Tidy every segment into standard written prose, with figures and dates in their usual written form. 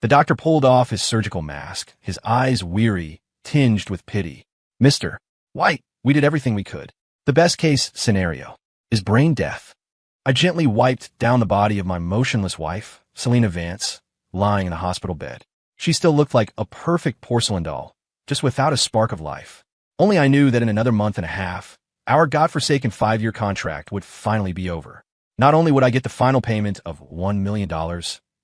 The doctor pulled off his surgical mask, his eyes weary, tinged with pity. Mr. White, we did everything we could. The best-case scenario is brain death. I gently wiped down the body of my motionless wife, Selena Vance, lying in a hospital bed. She still looked like a perfect porcelain doll, just without a spark of life. Only I knew that in another month and a half, our godforsaken 5-year contract would finally be over. Not only would I get the final payment of $1 million,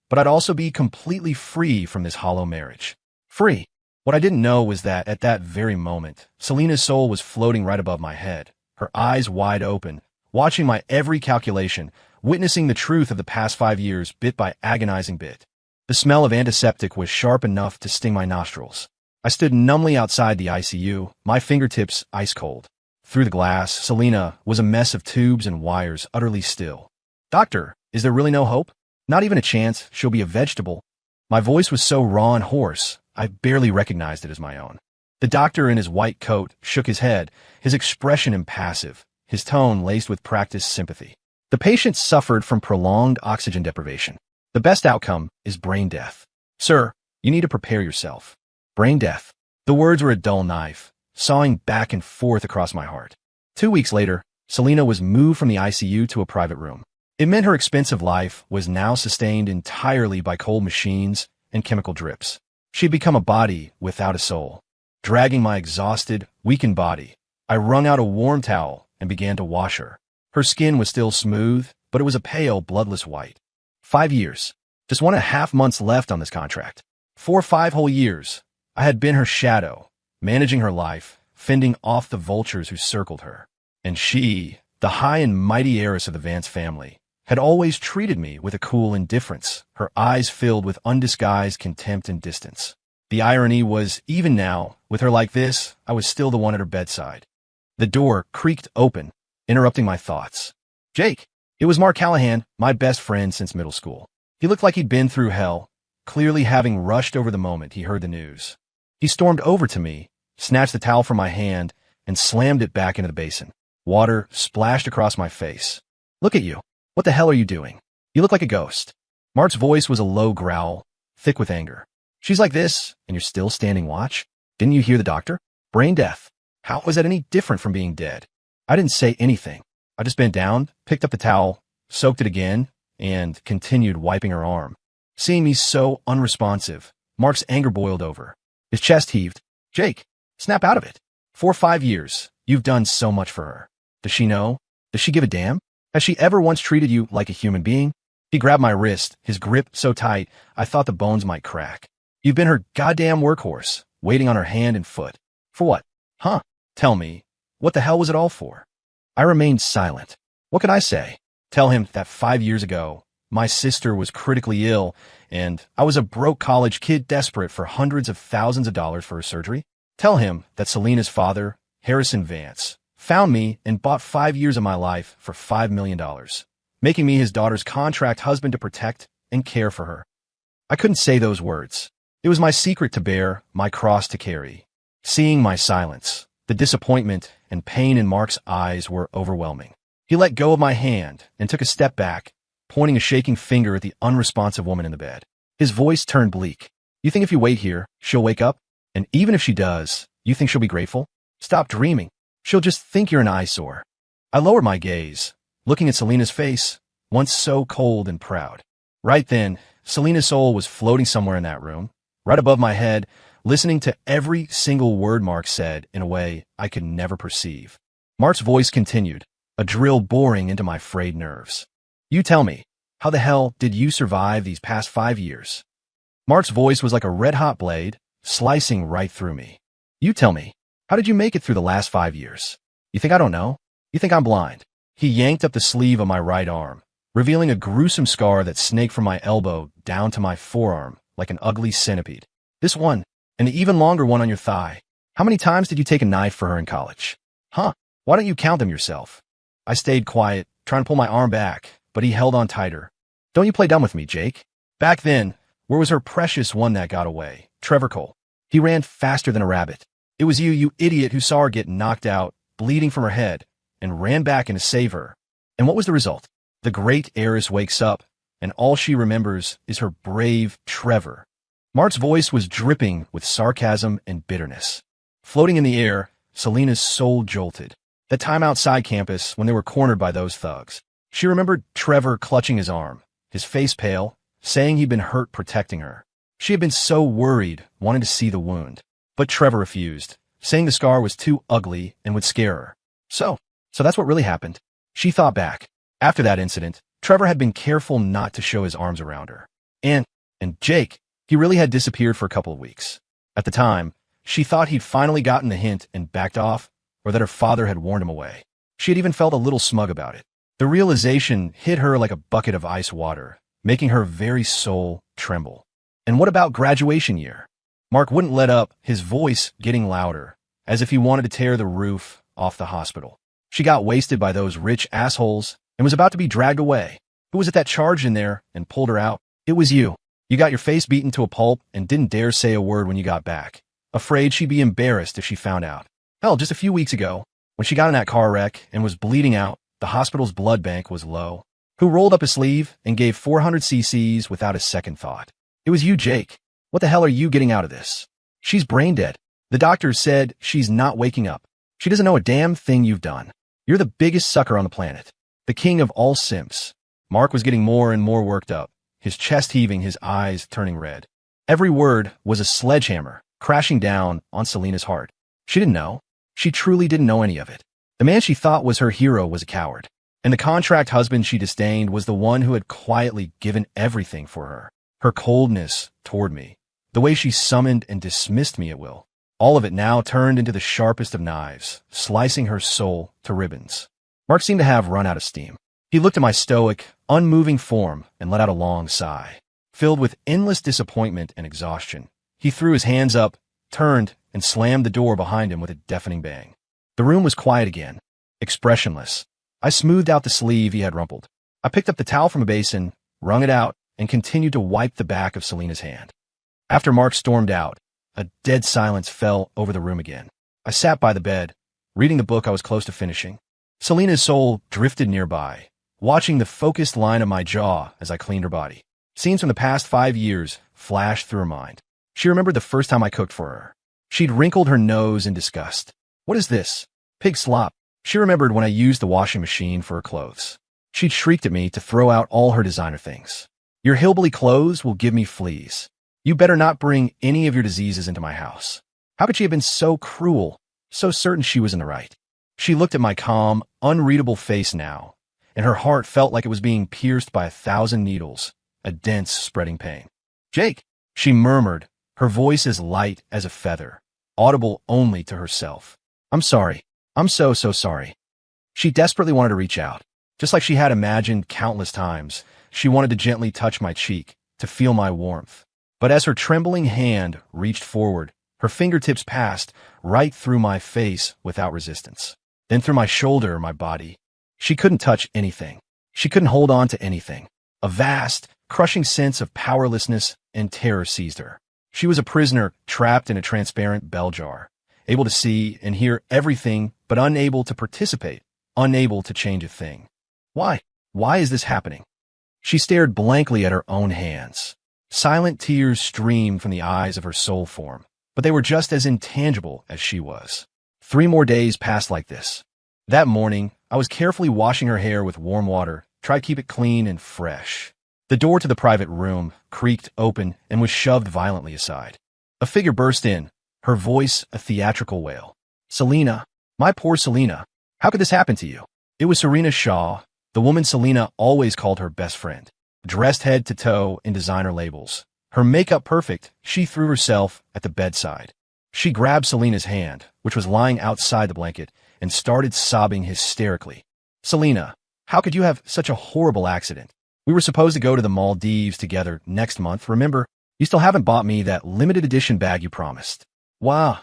but I'd also be completely free from this hollow marriage. Free. What I didn't know was that at that very moment, Selena's soul was floating right above my head, her eyes wide open, watching my every calculation, witnessing the truth of the past 5 years bit by agonizing bit. The smell of antiseptic was sharp enough to sting my nostrils. I stood numbly outside the ICU, my fingertips ice cold. Through the glass, Selena was a mess of tubes and wires, utterly still. Doctor, is there really no hope? Not even a chance she'll be a vegetable? My voice was so raw and hoarse, I barely recognized it as my own. The doctor in his white coat shook his head, his expression impassive, his tone laced with practiced sympathy. The patient suffered from prolonged oxygen deprivation. The best outcome is brain death. Sir, you need to prepare yourself. Brain death. The words were a dull knife, sawing back and forth across my heart. 2 weeks later, Selena was moved from the ICU to a private room. It meant her expensive life was now sustained entirely by cold machines and chemical drips. She had become a body without a soul. Dragging my exhausted, weakened body, I wrung out a warm towel and began to wash her. Her skin was still smooth, but it was a pale, bloodless white. 5 years. Just 1.5 months left on this contract. 4 or 5 whole years. I had been her shadow, managing her life, fending off the vultures who circled her. And she, the high and mighty heiress of the Vance family, had always treated me with a cool indifference, her eyes filled with undisguised contempt and distance. The irony was, even now, with her like this, I was still the one at her bedside. The door creaked open, interrupting my thoughts. Jake! It was Mark Callahan, my best friend since middle school. He looked like he'd been through hell, clearly having rushed over the moment he heard the news. He stormed over to me, snatched the towel from my hand, and slammed it back into the basin. Water splashed across my face. Look at you. What the hell are you doing? You look like a ghost. Mark's voice was a low growl, thick with anger. She's like this, and you're still standing watch? Didn't you hear the doctor? Brain death. How was that any different from being dead? I didn't say anything. I just bent down, picked up the towel, soaked it again, and continued wiping her arm. Seeing me so unresponsive, Mark's anger boiled over. His chest heaved. Jake, snap out of it. 4 or 5 years. You've done so much for her. Does she know? Does she give a damn? Has she ever once treated you like a human being? He grabbed my wrist, his grip so tight I thought the bones might crack. You've been her goddamn workhorse, waiting on her hand and foot. For what? Huh? Tell me, what the hell was it all for? I remained silent. What could I say? Tell him that 5 years ago, my sister was critically ill, and I was a broke college kid desperate for hundreds of thousands of dollars for her surgery? Tell him that Selena's father, Harrison Vance, found me and bought 5 years of my life for $5 million, making me his daughter's contract husband to protect and care for her. I couldn't say those words. It was my secret to bear, my cross to carry. Seeing my silence, the disappointment and pain in Mark's eyes were overwhelming. He let go of my hand and took a step back, pointing a shaking finger at the unresponsive woman in the bed. His voice turned bleak. You think if you wait here, she'll wake up? And even if she does, you think she'll be grateful? Stop dreaming. She'll just think you're an eyesore. I lowered my gaze, looking at Selena's face, once so cold and proud. Right then, Selena's soul was floating somewhere in that room, right above my head, listening to every single word Mark said in a way I could never perceive. Mark's voice continued, a drill boring into my frayed nerves. You tell me, how the hell did you survive these past 5 years? Mark's voice was like a red-hot blade, slicing right through me. You tell me, how did you make it through the last 5 years? You think I don't know? You think I'm blind? He yanked up the sleeve of my right arm, revealing a gruesome scar that snaked from my elbow down to my forearm like an ugly centipede. This one, and the even longer one on your thigh. How many times did you take a knife for her in college? Huh? Why don't you count them yourself? I stayed quiet, trying to pull my arm back, but he held on tighter. Don't you play dumb with me, Jake. Back then, where was her precious one that got away? Trevor Cole. He ran faster than a rabbit. It was you idiot, who saw her get knocked out, bleeding from her head, and ran back in to save her. And what was the result? The great heiress wakes up, and all she remembers is her brave Trevor, Mark's voice was dripping with sarcasm and bitterness. Floating in the air, Selena's soul jolted. That time outside campus when they were cornered by those thugs. She remembered Trevor clutching his arm, his face pale, saying he'd been hurt protecting her. She had been so worried, wanting to see the wound. But Trevor refused, saying the scar was too ugly and would scare her. So that's what really happened. She thought back. After that incident, Trevor had been careful not to show his arms around her. And Jake, he really had disappeared for a couple of weeks. At the time, she thought he'd finally gotten the hint and backed off, or that her father had warned him away. She had even felt a little smug about it. The realization hit her like a bucket of ice water, making her very soul tremble. And what about graduation year? Mark wouldn't let up, his voice getting louder, as if he wanted to tear the roof off the hospital. She got wasted by those rich assholes and was about to be dragged away. Who was it that charged in there and pulled her out? It was you. You got your face beaten to a pulp and didn't dare say a word when you got back, afraid she'd be embarrassed if she found out. Hell, just a few weeks ago, when she got in that car wreck and was bleeding out, the hospital's blood bank was low. Who rolled up his sleeve and gave 400 cc's without a second thought? It was you, Jake. What the hell are you getting out of this? She's brain dead. The doctor said she's not waking up. She doesn't know a damn thing you've done. You're the biggest sucker on the planet. The king of all simps. Mark was getting more and more worked up, his chest heaving, his eyes turning red. Every word was a sledgehammer crashing down on Selena's heart. She didn't know. She truly didn't know any of it. The man she thought was her hero was a coward. And the contract husband she disdained was the one who had quietly given everything for her. Her coldness toward me, the way she summoned and dismissed me at will, all of it now turned into the sharpest of knives, slicing her soul to ribbons. Mark seemed to have run out of steam. He looked at my stoic, unmoving form and let out a long sigh. Filled with endless disappointment and exhaustion, he threw his hands up, turned, and slammed the door behind him with a deafening bang. The room was quiet again, expressionless. I smoothed out the sleeve he had rumpled. I picked up the towel from a basin, wrung it out, and continued to wipe the back of Selena's hand. After Mark stormed out, a dead silence fell over the room again. I sat by the bed, reading the book I was close to finishing. Selena's soul drifted nearby, watching the focused line of my jaw as I cleaned her body. Scenes from the past 5 years flashed through her mind. She remembered the first time I cooked for her. She'd wrinkled her nose in disgust. What is this? Pig slop. She remembered when I used the washing machine for her clothes. She'd shrieked at me to throw out all her designer things. Your hillbilly clothes will give me fleas. You better not bring any of your diseases into my house. How could she have been so cruel, so certain she was in the right? She looked at my calm, unreadable face now, and her heart felt like it was being pierced by 1,000 needles, a dense, spreading pain. Jake, she murmured, her voice as light as a feather, audible only to herself. I'm sorry. I'm so sorry. She desperately wanted to reach out. Just like she had imagined countless times, she wanted to gently touch my cheek, to feel my warmth. But as her trembling hand reached forward, her fingertips passed right through my face without resistance. Then through my shoulder, my body. She couldn't touch anything. She couldn't hold on to anything. A vast, crushing sense of powerlessness and terror seized her. She was a prisoner trapped in a transparent bell jar, able to see and hear everything but unable to participate, unable to change a thing. Why? Why is this happening? She stared blankly at her own hands. Silent tears streamed from the eyes of her soul form, but they were just as intangible as she was. 3 more days passed like this. That morning, I was carefully washing her hair with warm water, tried to keep it clean and fresh. The door to the private room creaked open and was shoved violently aside. A figure burst in, her voice a theatrical wail. Selena, my poor Selena, how could this happen to you? It was Serena Shaw, the woman Selena always called her best friend. Dressed head to toe in designer labels, her makeup perfect, she threw herself at the bedside. She grabbed Selena's hand, which was lying outside the blanket, and started sobbing hysterically. Selena, how could you have such a horrible accident? We were supposed to go to the Maldives together next month, remember? You still haven't bought me that limited edition bag you promised. Wow.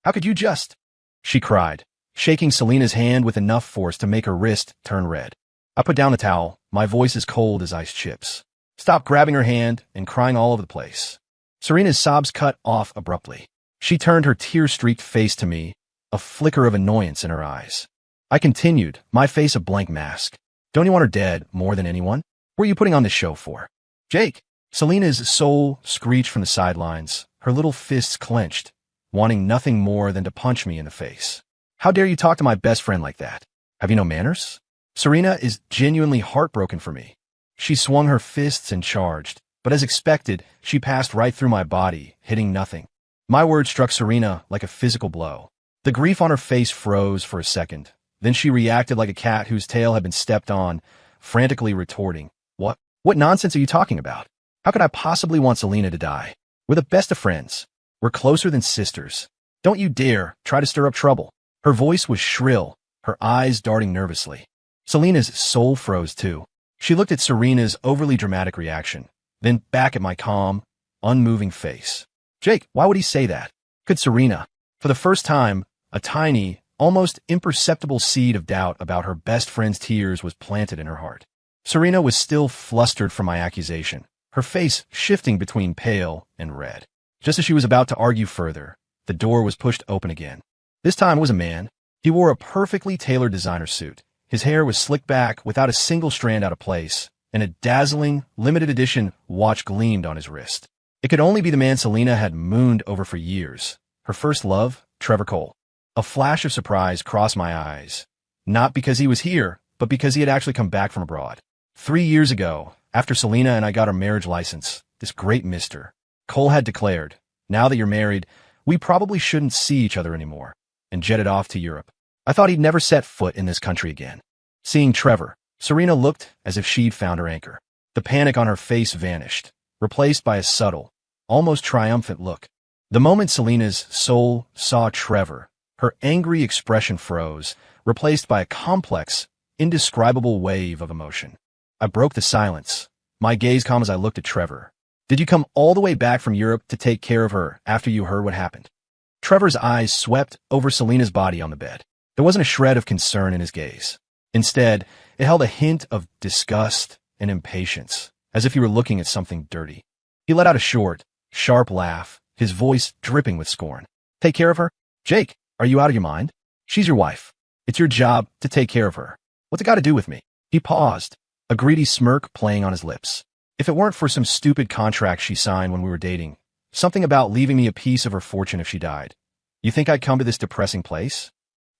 How could you just? She cried, shaking Selena's hand with enough force to make her wrist turn red. I put down the towel, my voice as cold as ice chips. Stopped grabbing her hand and crying all over the place. Serena's sobs cut off abruptly. She turned her tear-streaked face to me, a flicker of annoyance in her eyes. I continued, my face a blank mask. Don't you want her dead more than anyone? What are you putting on this show for? Jake, Selena's soul screeched from the sidelines, her little fists clenched, wanting nothing more than to punch me in the face. How dare you talk to my best friend like that? Have you no manners? Serena is genuinely heartbroken for me. She swung her fists and charged, but as expected, she passed right through my body, hitting nothing. My words struck Serena like a physical blow. The grief on her face froze for a second. Then she reacted like a cat whose tail had been stepped on, frantically retorting, What? What nonsense are you talking about? How could I possibly want Selena to die? We're the best of friends. We're closer than sisters. Don't you dare try to stir up trouble. Her voice was shrill, her eyes darting nervously. Selena's soul froze too. She looked at Serena's overly dramatic reaction, then back at my calm, unmoving face. Jake, why would he say that? Could Serena? For the first time, a tiny, almost imperceptible seed of doubt about her best friend's tears was planted in her heart. Serena was still flustered from my accusation, her face shifting between pale and red. Just as she was about to argue further, the door was pushed open again. This time was a man. He wore a perfectly tailored designer suit. His hair was slicked back without a single strand out of place, and a dazzling, limited edition watch gleamed on his wrist. It could only be the man Selena had mooned over for years. Her first love, Trevor Cole. A flash of surprise crossed my eyes. Not because he was here, but because he had actually come back from abroad. 3 years ago, after Selena and I got our marriage license, this great mister, Cole had declared, now that you're married, we probably shouldn't see each other anymore, and jetted off to Europe. I thought he'd never set foot in this country again. Seeing Trevor, Serena looked as if she'd found her anchor. The panic on her face vanished, replaced by a subtle, almost triumphant look. The moment Selena's soul saw Trevor, her angry expression froze, replaced by a complex, indescribable wave of emotion. I broke the silence, my gaze calm as I looked at Trevor. Did you come all the way back from Europe to take care of her after you heard what happened? Trevor's eyes swept over Selena's body on the bed. There wasn't a shred of concern in his gaze. Instead, it held a hint of disgust and impatience, as if he were looking at something dirty. He let out a short, sharp laugh, his voice dripping with scorn. Take care of her? Jake, are you out of your mind? She's your wife. It's your job to take care of her. What's it got to do with me? He paused, a greedy smirk playing on his lips. If it weren't for some stupid contract she signed when we were dating, something about leaving me a piece of her fortune if she died, you think I'd come to this depressing place?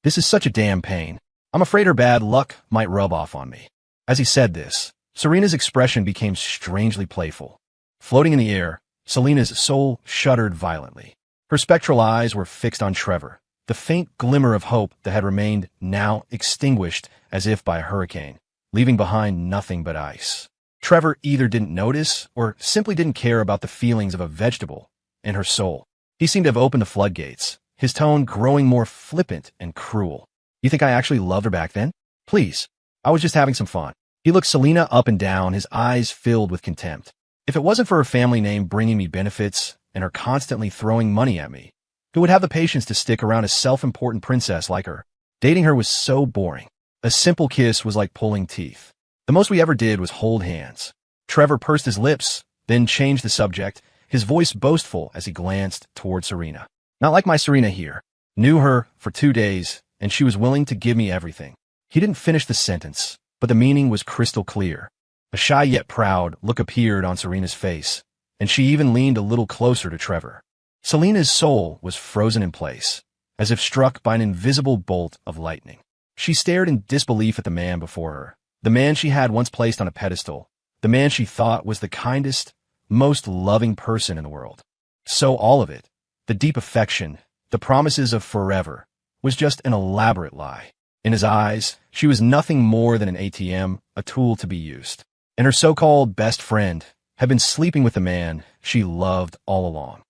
This is such a damn pain. I'm afraid her bad luck might rub off on me. As he said this, Serena's expression became strangely playful. Floating in the air, Selena's soul shuddered violently. Her spectral eyes were fixed on Trevor, the faint glimmer of hope that had remained now extinguished as if by a hurricane, leaving behind nothing but ice. Trevor either didn't notice or simply didn't care about the feelings of a vegetable in her soul. He seemed to have opened the floodgates, his tone growing more flippant and cruel. You think I actually loved her back then? Please, I was just having some fun. He looked Selena up and down, his eyes filled with contempt. If it wasn't for her family name bringing me benefits and her constantly throwing money at me, who would have the patience to stick around a self-important princess like her? Dating her was so boring. A simple kiss was like pulling teeth. The most we ever did was hold hands. Trevor pursed his lips, then changed the subject, his voice boastful as he glanced toward Serena. Not like my Serena here. Knew her for 2 days, and she was willing to give me everything. He didn't finish the sentence, but the meaning was crystal clear. A shy yet proud look appeared on Serena's face, and she even leaned a little closer to Trevor. Selena's soul was frozen in place, as if struck by an invisible bolt of lightning. She stared in disbelief at the man before her, the man she had once placed on a pedestal, the man she thought was the kindest, most loving person in the world. So all of it, the deep affection, the promises of forever, was just an elaborate lie. In his eyes, she was nothing more than an ATM, a tool to be used. And her so-called best friend had been sleeping with the man she loved all along.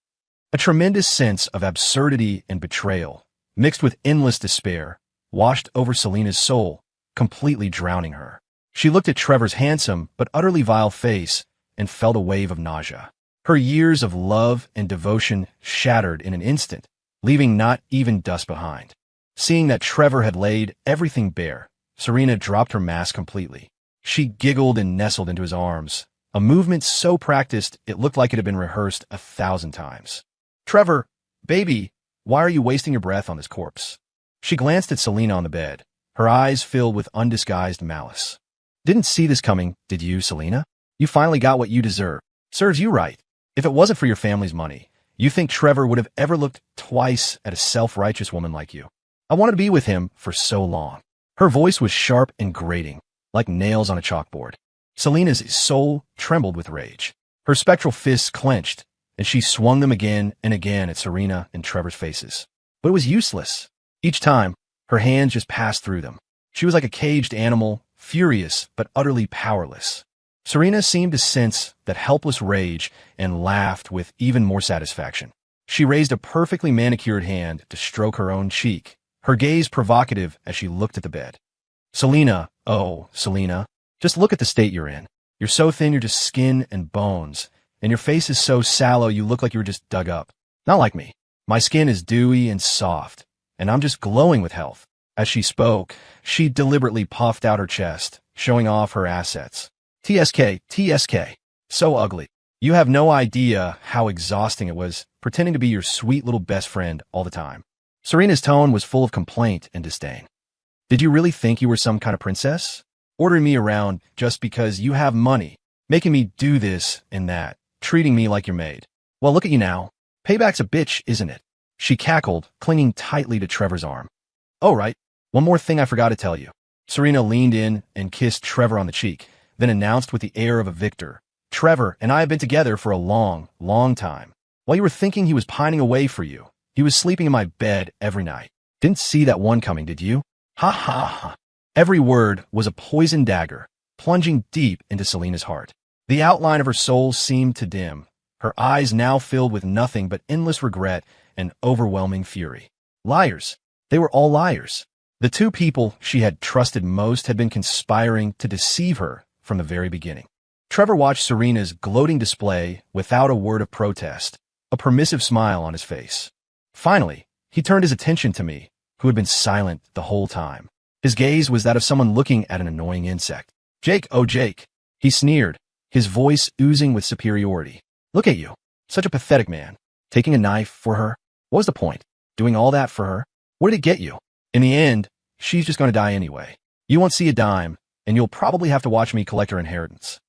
A tremendous sense of absurdity and betrayal, mixed with endless despair, washed over Selena's soul, completely drowning her. She looked at Trevor's handsome but utterly vile face and felt a wave of nausea. Her years of love and devotion shattered in an instant, leaving not even dust behind. Seeing that Trevor had laid everything bare, Serena dropped her mask completely. She giggled and nestled into his arms, a movement so practiced it looked like it had been rehearsed 1,000 times. Trevor, baby, why are you wasting your breath on this corpse? She glanced at Selena on the bed, her eyes filled with undisguised malice. Didn't see this coming, did you, Selena? You finally got what you deserve. Serves you right. If it wasn't for your family's money, you think Trevor would have ever looked twice at a self-righteous woman like you? I wanted to be with him for so long. Her voice was sharp and grating, like nails on a chalkboard. Selena's soul trembled with rage. Her spectral fists clenched, and she swung them again and again at Serena and Trevor's faces. But it was useless. Each time, her hands just passed through them. She was like a caged animal, furious but utterly powerless. Serena seemed to sense that helpless rage and laughed with even more satisfaction. She raised a perfectly manicured hand to stroke her own cheek, her gaze provocative as she looked at the bed. Selena, oh, Selena, just look at the state you're in. You're so thin you're just skin and bones, and your face is so sallow you look like you were just dug up. Not like me. My skin is dewy and soft, and I'm just glowing with health. As she spoke, she deliberately puffed out her chest, showing off her assets. TSK, TSK. So ugly. You have no idea how exhausting it was pretending to be your sweet little best friend all the time. Serena's tone was full of complaint and disdain. Did you really think you were some kind of princess? Ordering me around just because you have money, making me do this and that, treating me like your maid. Well, look at you now. Payback's a bitch, isn't it? She cackled, clinging tightly to Trevor's arm. Oh, right. One more thing I forgot to tell you. Serena leaned in and kissed Trevor on the cheek, then announced with the air of a victor, Trevor and I have been together for a long, long time. While you were thinking he was pining away for you, he was sleeping in my bed every night. Didn't see that one coming, did you? Ha ha ha. Every word was a poisoned dagger, plunging deep into Selena's heart. The outline of her soul seemed to dim, her eyes now filled with nothing but endless regret and overwhelming fury. Liars. They were all liars. The two people she had trusted most had been conspiring to deceive her from the very beginning. Trevor watched Serena's gloating display without a word of protest, a permissive smile on his face. Finally, he turned his attention to me, who had been silent the whole time. His gaze was that of someone looking at an annoying insect. Jake, oh Jake, he sneered, his voice oozing with superiority. Look at you, such a pathetic man. Taking a knife for her? What was the point? Doing all that for her? What did it get you? In the end, she's just going to die anyway. You won't see a dime, and you'll probably have to watch me collect her inheritance.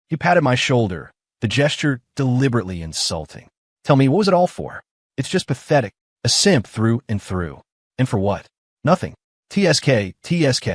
He patted my shoulder, the gesture deliberately insulting. Tell me, what was it all for? It's just pathetic, a simp through and through. And for what? Nothing. TSK, TSK.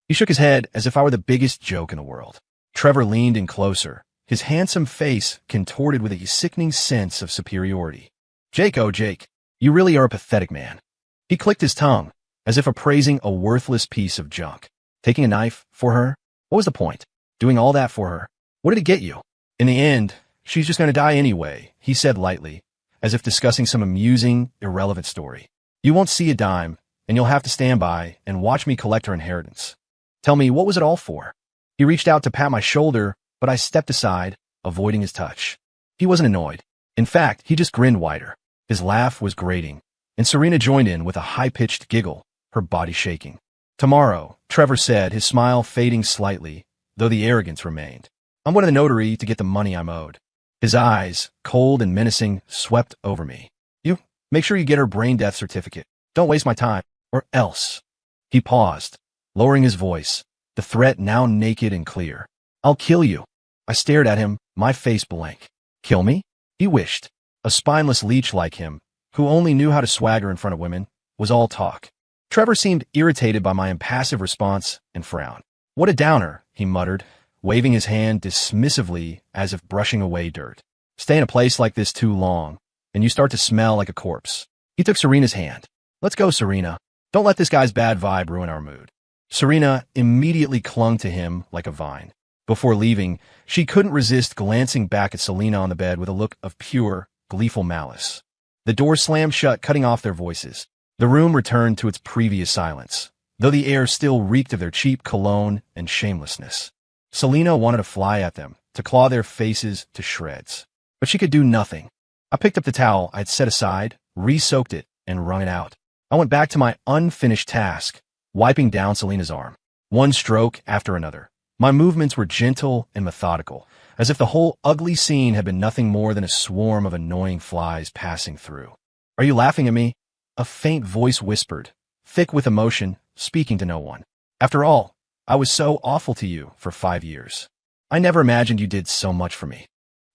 He shook his head as if I were the biggest joke in the world. Trevor leaned in closer, his handsome face contorted with a sickening sense of superiority. Jake, oh Jake, you really are a pathetic man. He clicked his tongue, as if appraising a worthless piece of junk. Taking a knife for her? What was the point? Doing all that for her? What did it get you? In the end, she's just going to die anyway, he said lightly, as if discussing some amusing, irrelevant story. You won't see a dime, and you'll have to stand by and watch me collect her inheritance. Tell me, what was it all for? He reached out to pat my shoulder, but I stepped aside, avoiding his touch. He wasn't annoyed. In fact, he just grinned wider. His laugh was grating, and Serena joined in with a high-pitched giggle, her body shaking. Tomorrow, Trevor said, his smile fading slightly, though the arrogance remained. I'm going to the notary to get the money I'm owed. His eyes, cold and menacing, swept over me. You, make sure you get her brain death certificate. Don't waste my time, or else. He paused, lowering his voice, the threat now naked and clear. I'll kill you. I stared at him, my face blank. Kill me? He wished. A spineless leech like him, who only knew how to swagger in front of women, was all talk. Trevor seemed irritated by my impassive response and frowned. What a downer, he muttered, waving his hand dismissively as if brushing away dirt. Stay in a place like this too long, and you start to smell like a corpse. He took Serena's hand. Let's go, Serena. Don't let this guy's bad vibe ruin our mood. Serena immediately clung to him like a vine. Before leaving, she couldn't resist glancing back at Selena on the bed with a look of pure, gleeful malice. The door slammed shut, cutting off their voices. The room returned to its previous silence, though the air still reeked of their cheap cologne and shamelessness. Selena wanted to fly at them, to claw their faces to shreds. But she could do nothing. I picked up the towel I'd set aside, re-soaked it, and wrung it out. I went back to my unfinished task, wiping down Selena's arm, one stroke after another. My movements were gentle and methodical, as if the whole ugly scene had been nothing more than a swarm of annoying flies passing through. Are you laughing at me? A faint voice whispered, thick with emotion, speaking to no one. After all, I was so awful to you for 5 years. I never imagined you did so much for me.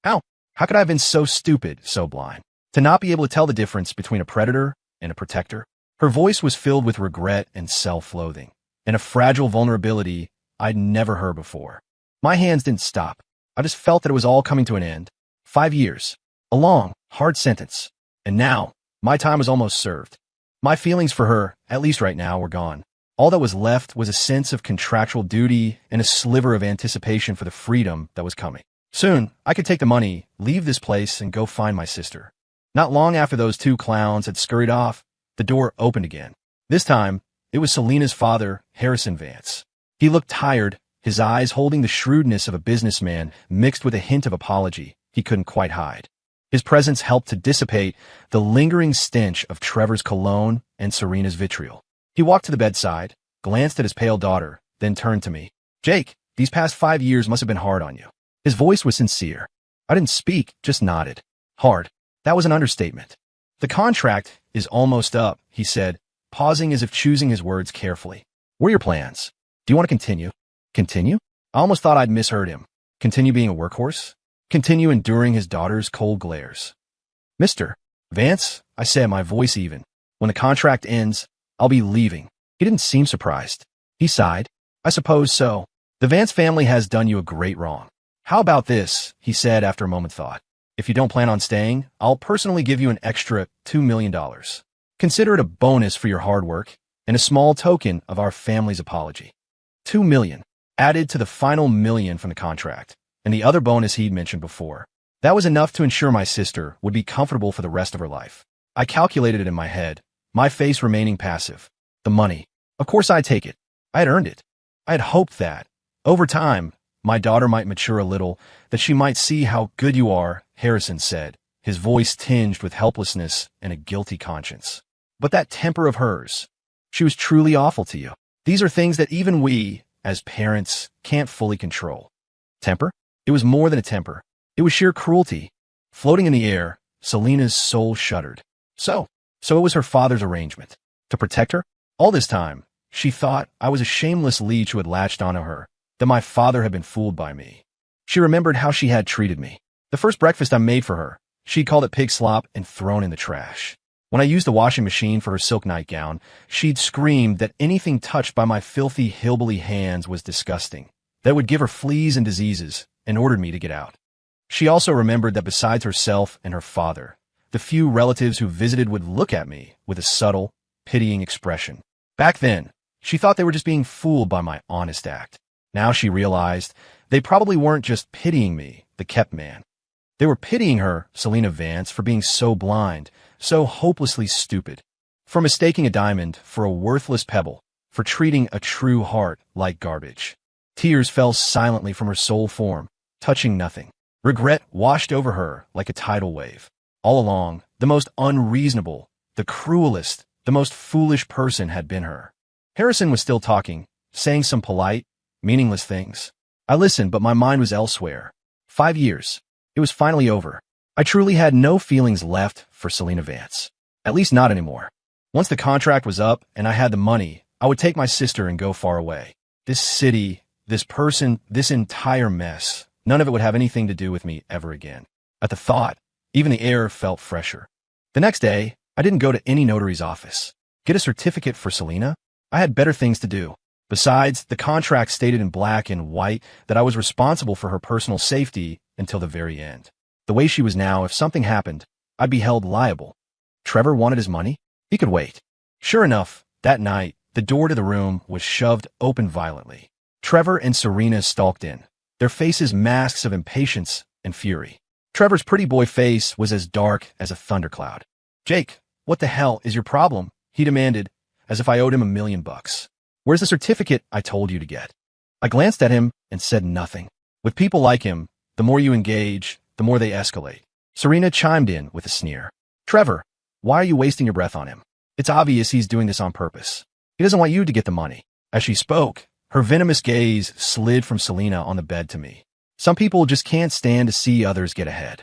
How? How could I have been so stupid, so blind? To not be able to tell the difference between a predator and a protector? Her voice was filled with regret and self-loathing, and a fragile vulnerability I'd never heard before. My hands didn't stop. I just felt that it was all coming to an end. 5 years. A long, hard sentence. And now, my time was almost served. My feelings for her, at least right now, were gone. All that was left was a sense of contractual duty and a sliver of anticipation for the freedom that was coming. Soon, I could take the money, leave this place, and go find my sister. Not long after those two clowns had scurried off, the door opened again. This time, it was Selena's father, Harrison Vance. He looked tired, his eyes holding the shrewdness of a businessman mixed with a hint of apology he couldn't quite hide. His presence helped to dissipate the lingering stench of Trevor's cologne and Serena's vitriol. He walked to the bedside, glanced at his pale daughter, then turned to me. Jake, these past 5 years must have been hard on you. His voice was sincere. I didn't speak, just nodded. Hard. That was an understatement. The contract is almost up, he said, pausing as if choosing his words carefully. What are your plans? Do you want to continue? Continue? I almost thought I'd misheard him. Continue being a workhorse? Continue enduring his daughter's cold glares? Mr. Vance, I said, my voice even. When the contract ends, I'll be leaving. He didn't seem surprised. He sighed. I suppose so. The Vance family has done you a great wrong. How about this, he said after a moment's thought. If you don't plan on staying, I'll personally give you an extra $2 million. Consider it a bonus for your hard work and a small token of our family's apology. $2 million, added to the final $1 million from the contract, and the other bonus he'd mentioned before. That was enough to ensure my sister would be comfortable for the rest of her life. I calculated it in my head, my face remaining passive. The money. Of course I'd take it. I had earned it. I had hoped that, over time, my daughter might mature a little, that she might see how good you are, Harrison said, his voice tinged with helplessness and a guilty conscience. But that temper of hers, she was truly awful to you. These are things that even we, as parents, can't fully control. Temper? It was more than a temper. It was sheer cruelty. Floating in the air, Selena's soul shuddered. So it was her father's arrangement. To protect her? All this time, she thought I was a shameless leech who had latched onto her, that my father had been fooled by me. She remembered how she had treated me. The first breakfast I made for her, she'd called it pig slop and thrown in the trash. When I used the washing machine for her silk nightgown, she'd screamed that anything touched by my filthy hillbilly hands was disgusting, that would give her fleas and diseases, and ordered me to get out. She also remembered that besides herself and her father, the few relatives who visited would look at me with a subtle, pitying expression. Back then, she thought they were just being fooled by my honest act. Now she realized they probably weren't just pitying me, the kept man. They were pitying her, Selena Vance, for being so blind, so hopelessly stupid, for mistaking a diamond for a worthless pebble, for treating a true heart like garbage. Tears fell silently from her soul form, touching nothing. Regret washed over her like a tidal wave. All along, the most unreasonable, the cruelest, the most foolish person had been her. Harrison was still talking, saying some polite, meaningless things. I listened, but my mind was elsewhere. 5 years. It was finally over. I truly had no feelings left for Selena Vance. At least not anymore. Once the contract was up and I had the money, I would take my sister and go far away. This city, this person, this entire mess, none of it would have anything to do with me ever again. At the thought, even the air felt fresher. The next day, I didn't go to any notary's office. Get a certificate for Selena? I had better things to do. Besides, the contract stated in black and white that I was responsible for her personal safety until the very end. The way she was now, if something happened, I'd be held liable. Trevor wanted his money? He could wait. Sure enough, that night, the door to the room was shoved open violently. Trevor and Serena stalked in, their faces masks of impatience and fury. Trevor's pretty boy face was as dark as a thundercloud. Jake, what the hell is your problem? He demanded, as if I owed him $1 million. Where's the certificate I told you to get? I glanced at him and said nothing. With people like him, the more you engage, the more they escalate. Serena chimed in with a sneer. Trevor, why are you wasting your breath on him? It's obvious he's doing this on purpose. He doesn't want you to get the money. As she spoke, her venomous gaze slid from Selena on the bed to me. Some people just can't stand to see others get ahead.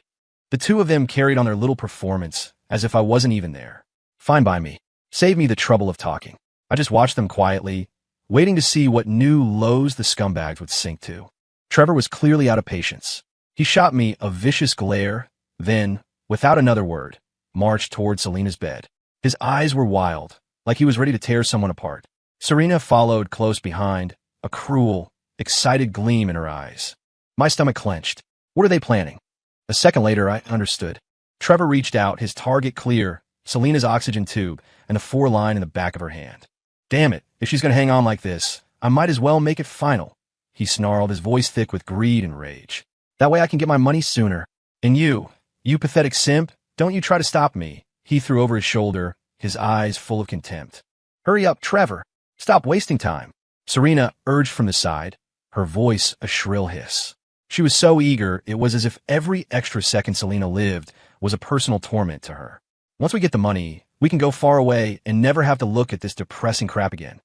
The two of them carried on their little performance as if I wasn't even there. Fine by me. Save me the trouble of talking. I just watched them quietly, waiting to see what new lows the scumbags would sink to. Trevor was clearly out of patience. He shot me a vicious glare, then, without another word, marched toward Selena's bed. His eyes were wild, like he was ready to tear someone apart. Serena followed close behind, a cruel, excited gleam in her eyes. My stomach clenched. What are they planning? A second later, I understood. Trevor reached out, his target clear, Selena's oxygen tube, and the 4-line in the back of her hand. Damn it, if she's going to hang on like this, I might as well make it final, he snarled, his voice thick with greed and rage. That way I can get my money sooner. And you pathetic simp, don't you try to stop me, he threw over his shoulder, his eyes full of contempt. Hurry up, Trevor. Stop wasting time. Serena urged from the side, her voice a shrill hiss. She was so eager, it was as if every extra second Selena lived was a personal torment to her. Once we get the money, we can go far away and never have to look at this depressing crap again.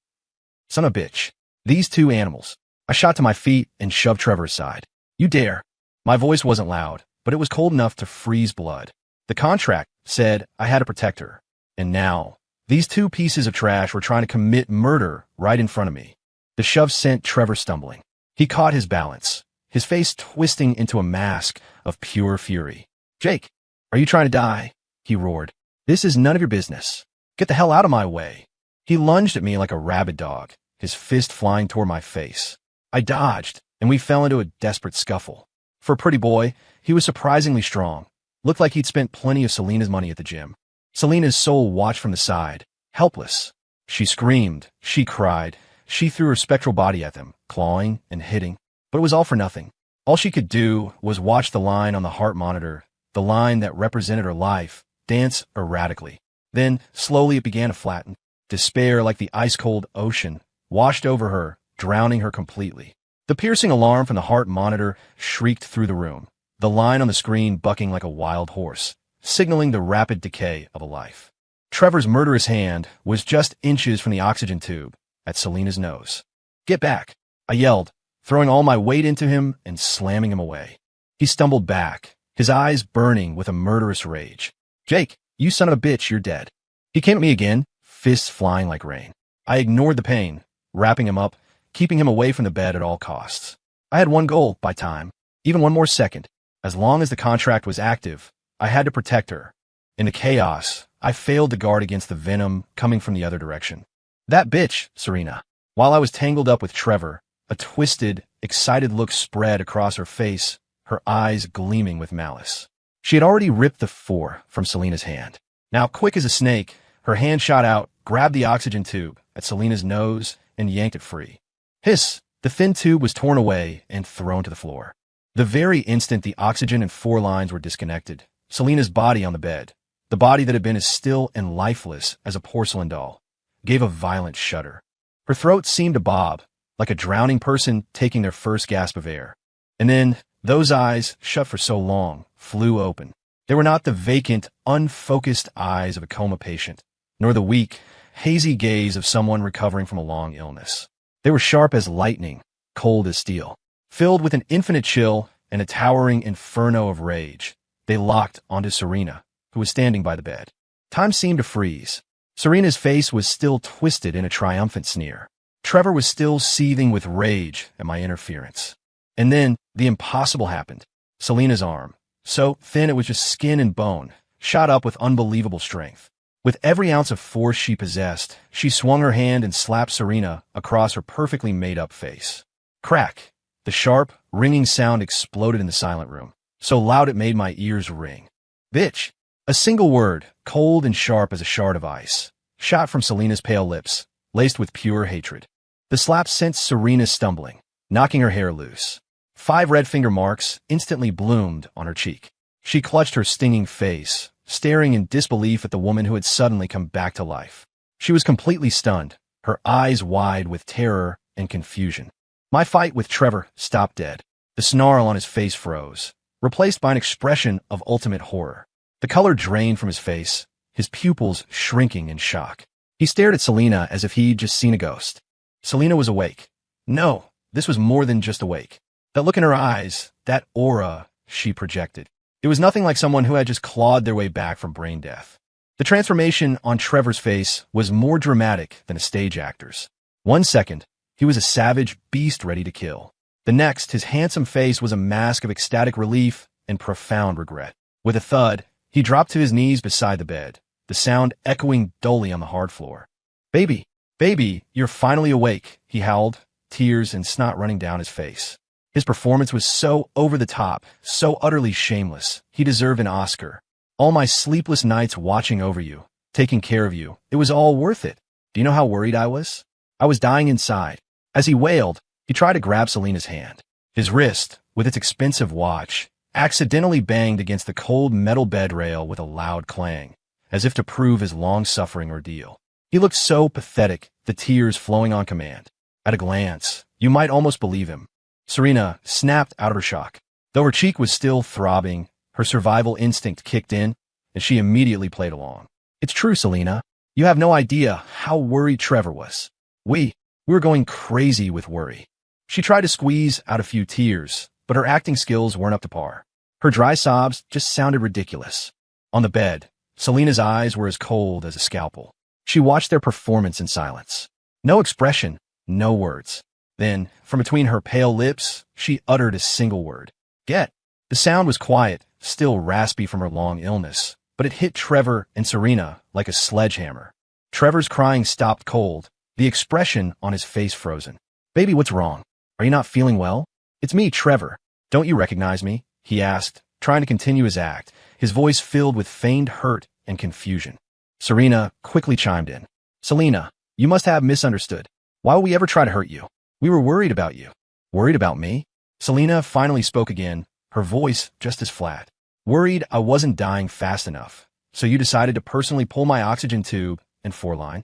Son of a bitch. These two animals. I shot to my feet and shoved Trevor aside. You dare. My voice wasn't loud, but it was cold enough to freeze blood. The contract said I had to protect her. And now, these two pieces of trash were trying to commit murder right in front of me. The shove sent Trevor stumbling. He caught his balance, his face twisting into a mask of pure fury. Jake, are you trying to die? He roared. This is none of your business. Get the hell out of my way. He lunged at me like a rabid dog, his fist flying toward my face. I dodged, and we fell into a desperate scuffle. For a pretty boy, he was surprisingly strong. Looked like he'd spent plenty of Selena's money at the gym. Selena's soul watched from the side, helpless. She screamed, she cried, she threw her spectral body at them, clawing and hitting. But it was all for nothing. All she could do was watch the line on the heart monitor, the line that represented her life, dance erratically. Then, slowly it began to flatten. Despair, like the ice-cold ocean, washed over her, drowning her completely. The piercing alarm from the heart monitor shrieked through the room, the line on the screen bucking like a wild horse, signaling the rapid decay of a life. Trevor's murderous hand was just inches from the oxygen tube, at Selena's nose. Get back, I yelled, throwing all my weight into him and slamming him away. He stumbled back, his eyes burning with a murderous rage. Jake, you son of a bitch, you're dead. He came at me again, fists flying like rain. I ignored the pain, wrapping him up, keeping him away from the bed at all costs. I had one goal, by time, even one more second. As long as the contract was active, I had to protect her. In the chaos, I failed to guard against the venom coming from the other direction. That bitch, Serena. While I was tangled up with Trevor, a twisted, excited look spread across her face, her eyes gleaming with malice. She had already ripped the 4 from Selena's hand. Now, quick as a snake, her hand shot out, grabbed the oxygen tube at Selena's nose, and yanked it free. Hiss! The thin tube was torn away and thrown to the floor. The very instant the oxygen and 4 lines were disconnected, Selena's body on the bed, the body that had been as still and lifeless as a porcelain doll, gave a violent shudder. Her throat seemed to bob, like a drowning person taking their first gasp of air. And then, those eyes, shut for so long, flew open. They were not the vacant, unfocused eyes of a coma patient, nor the weak, hazy gaze of someone recovering from a long illness. They were sharp as lightning, cold as steel. Filled with an infinite chill and a towering inferno of rage, they locked onto Serena, who was standing by the bed. Time seemed to freeze. Serena's face was still twisted in a triumphant sneer. Trevor was still seething with rage at my interference. And then, the impossible happened. Selena's arm, so thin it was just skin and bone, shot up with unbelievable strength. With every ounce of force she possessed, she swung her hand and slapped Serena across her perfectly made-up face. Crack! The sharp, ringing sound exploded in the silent room, so loud it made my ears ring. Bitch! A single word, cold and sharp as a shard of ice, shot from Selena's pale lips, laced with pure hatred. The slap sent Serena stumbling, knocking her hair loose. 5 red finger marks instantly bloomed on her cheek. She clutched her stinging face, staring in disbelief at the woman who had suddenly come back to life. She was completely stunned, her eyes wide with terror and confusion. My fight with Trevor stopped dead. The snarl on his face froze, replaced by an expression of ultimate horror. The color drained from his face, his pupils shrinking in shock. He stared at Selena as if he'd just seen a ghost. Selena was awake. No, this was more than just awake. That look in her eyes, that aura she projected. It was nothing like someone who had just clawed their way back from brain death. The transformation on Trevor's face was more dramatic than a stage actor's. 1 second, he was a savage beast ready to kill. The next, his handsome face was a mask of ecstatic relief and profound regret. With a thud, he dropped to his knees beside the bed, the sound echoing dully on the hard floor. Baby, baby, you're finally awake, he howled, tears and snot running down his face. His performance was so over the top, so utterly shameless. He deserved an Oscar. All my sleepless nights watching over you, taking care of you, it was all worth it. Do you know how worried I was? I was dying inside. As he wailed, he tried to grab Selena's hand. His wrist, with its expensive watch, accidentally banged against the cold metal bed rail with a loud clang, as if to prove his long-suffering ordeal. He looked so pathetic, the tears flowing on command. At a glance, you might almost believe him. Serena snapped out of her shock. Though her cheek was still throbbing, her survival instinct kicked in, and she immediately played along. It's true, Selena. You have no idea how worried Trevor was. We were going crazy with worry. She tried to squeeze out a few tears, but her acting skills weren't up to par. Her dry sobs just sounded ridiculous. On the bed, Selena's eyes were as cold as a scalpel. She watched their performance in silence. No expression, no words. Then, from between her pale lips, she uttered a single word. Get. The sound was quiet, still raspy from her long illness, but it hit Trevor and Serena like a sledgehammer. Trevor's crying stopped cold, the expression on his face frozen. Baby, what's wrong? Are you not feeling well? It's me, Trevor. Don't you recognize me? He asked, trying to continue his act, his voice filled with feigned hurt and confusion. Serena quickly chimed in. Selena, you must have misunderstood. Why would we ever try to hurt you? We were worried about you. Worried about me? Selena finally spoke again, her voice just as flat. Worried I wasn't dying fast enough, so you decided to personally pull my oxygen tube and foreline.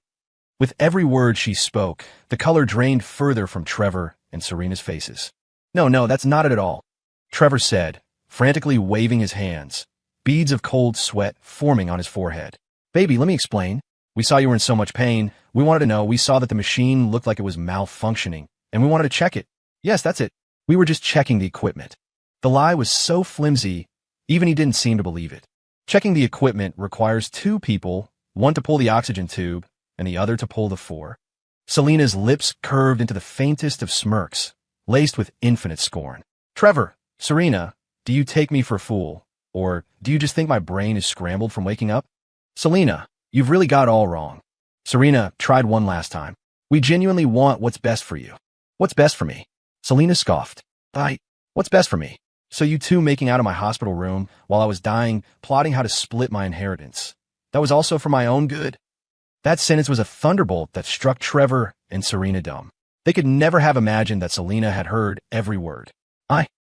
With every word she spoke, the color drained further from Trevor and Serena's faces. No, that's not it at all, Trevor said, frantically waving his hands, beads of cold sweat forming on his forehead. Baby, let me explain. We saw you were in so much pain. We wanted to know. We saw that the machine looked like it was malfunctioning, and we wanted to check it. Yes, that's it. We were just checking the equipment. The lie was so flimsy, even he didn't seem to believe it. Checking the equipment requires two people, one to pull the oxygen tube, and the other to pull the fore. Selena's lips curved into the faintest of smirks, laced with infinite scorn. Trevor, Serena, do you take me for a fool? Or do you just think my brain is scrambled from waking up? Selena, you've really got it all wrong. Serena tried one last time. We genuinely want what's best for you. What's best for me? Selena scoffed. What's best for me? So you two making out of my hospital room while I was dying, plotting how to split my inheritance. That was also for my own good. That sentence was a thunderbolt that struck Trevor and Serena dumb. They could never have imagined that Selena had heard every word.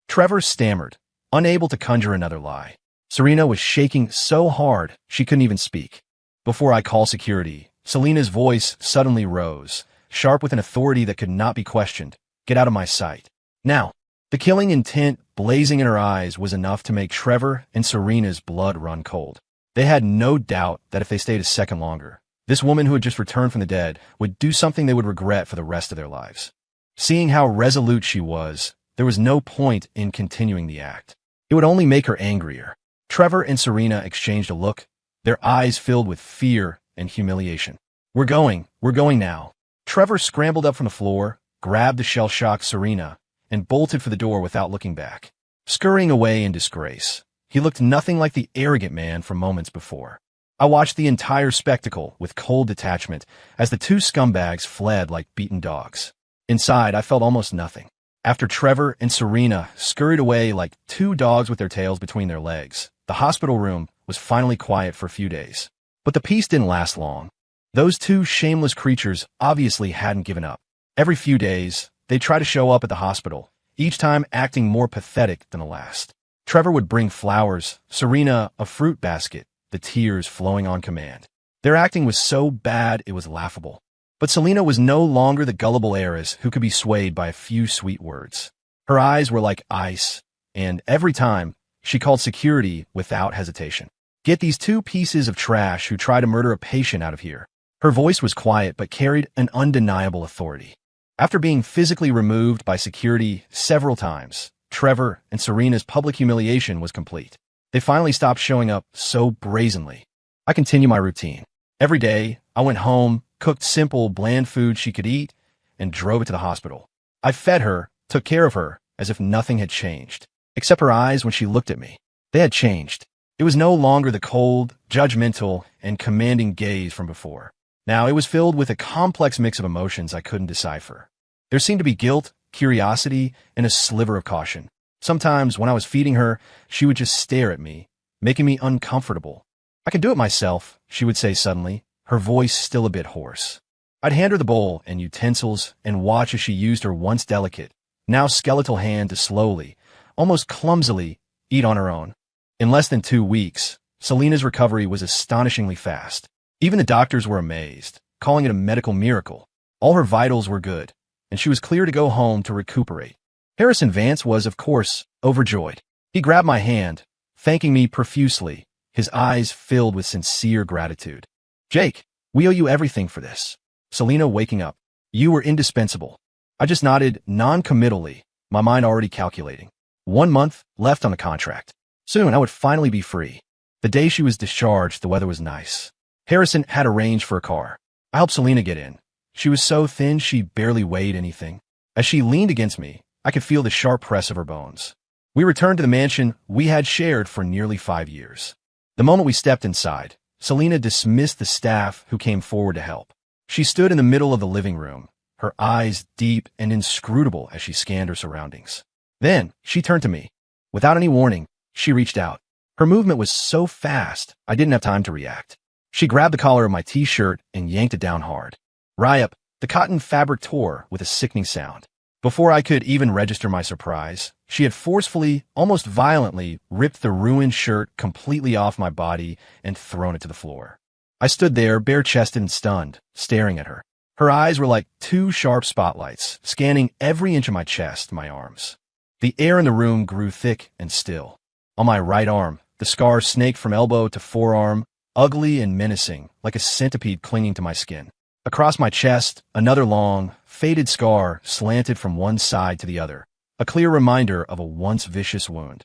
Trevor stammered, unable to conjure another lie. Serena was shaking so hard she couldn't even speak. Before I call security, Selena's voice suddenly rose, sharp with an authority that could not be questioned. Get out of my sight. Now, the killing intent blazing in her eyes was enough to make Trevor and Serena's blood run cold. They had no doubt that if they stayed a second longer, this woman who had just returned from the dead would do something they would regret for the rest of their lives. Seeing how resolute she was, there was no point in continuing the act. It would only make her angrier. Trevor and Serena exchanged a look, their eyes filled with fear and humiliation. We're going now. Trevor scrambled up from the floor, grabbed the shell-shocked Serena, and bolted for the door without looking back. Scurrying away in disgrace, he looked nothing like the arrogant man from moments before. I watched the entire spectacle with cold detachment as the two scumbags fled like beaten dogs. Inside, I felt almost nothing. After Trevor and Serena scurried away like two dogs with their tails between their legs, the hospital room was finally quiet for a few days. But the peace didn't last long. Those two shameless creatures obviously hadn't given up. Every few days, they'd try to show up at the hospital, each time acting more pathetic than the last. Trevor would bring flowers, Serena a fruit basket, the tears flowing on command. Their acting was so bad it was laughable. But Selena was no longer the gullible heiress who could be swayed by a few sweet words. Her eyes were like ice, and every time, she called security without hesitation. Get these two pieces of trash who try to murder a patient out of here. Her voice was quiet but carried an undeniable authority. After being physically removed by security several times, Trevor and Serena's public humiliation was complete. They finally stopped showing up so brazenly. I continued my routine. Every day, I went home, cooked simple, bland food she could eat, and drove it to the hospital. I fed her, took care of her, as if nothing had changed, except her eyes when she looked at me. They had changed. It was no longer the cold, judgmental, and commanding gaze from before. Now it was filled with a complex mix of emotions I couldn't decipher. There seemed to be guilt, curiosity, and a sliver of caution. Sometimes, when I was feeding her, she would just stare at me, making me uncomfortable. "I can do it myself," she would say suddenly, her voice still a bit hoarse. I'd hand her the bowl and utensils and watch as she used her once delicate, now skeletal hand to slowly, almost clumsily, eat on her own. In less than 2 weeks, Selena's recovery was astonishingly fast. Even the doctors were amazed, calling it a medical miracle. All her vitals were good, and she was clear to go home to recuperate. Harrison Vance was, of course, overjoyed. He grabbed my hand, thanking me profusely, his eyes filled with sincere gratitude. "Jake, we owe you everything for this." Selena waking up. "You were indispensable." I just nodded non-committally, my mind already calculating. 1 month left on the contract. Soon I would finally be free. The day she was discharged, the weather was nice. Harrison had arranged for a car. I helped Selena get in. She was so thin she barely weighed anything. As she leaned against me, I could feel the sharp press of her bones. We returned to the mansion we had shared for nearly 5 years. The moment we stepped inside, Selena dismissed the staff who came forward to help. She stood in the middle of the living room, her eyes deep and inscrutable as she scanned her surroundings. Then she turned to me. Without any warning, she reached out. Her movement was so fast, I didn't have time to react. She grabbed the collar of my t-shirt and yanked it down hard. Right, the cotton fabric tore with a sickening sound. Before I could even register my surprise, she had forcefully, almost violently, ripped the ruined shirt completely off my body and thrown it to the floor. I stood there, bare-chested and stunned, staring at her. Her eyes were like 2 sharp spotlights, scanning every inch of my chest, my arms. The air in the room grew thick and still. On my right arm, the scar snaked from elbow to forearm, ugly and menacing, like a centipede clinging to my skin. Across my chest, another long, faded scar slanted from one side to the other, a clear reminder of a once vicious wound.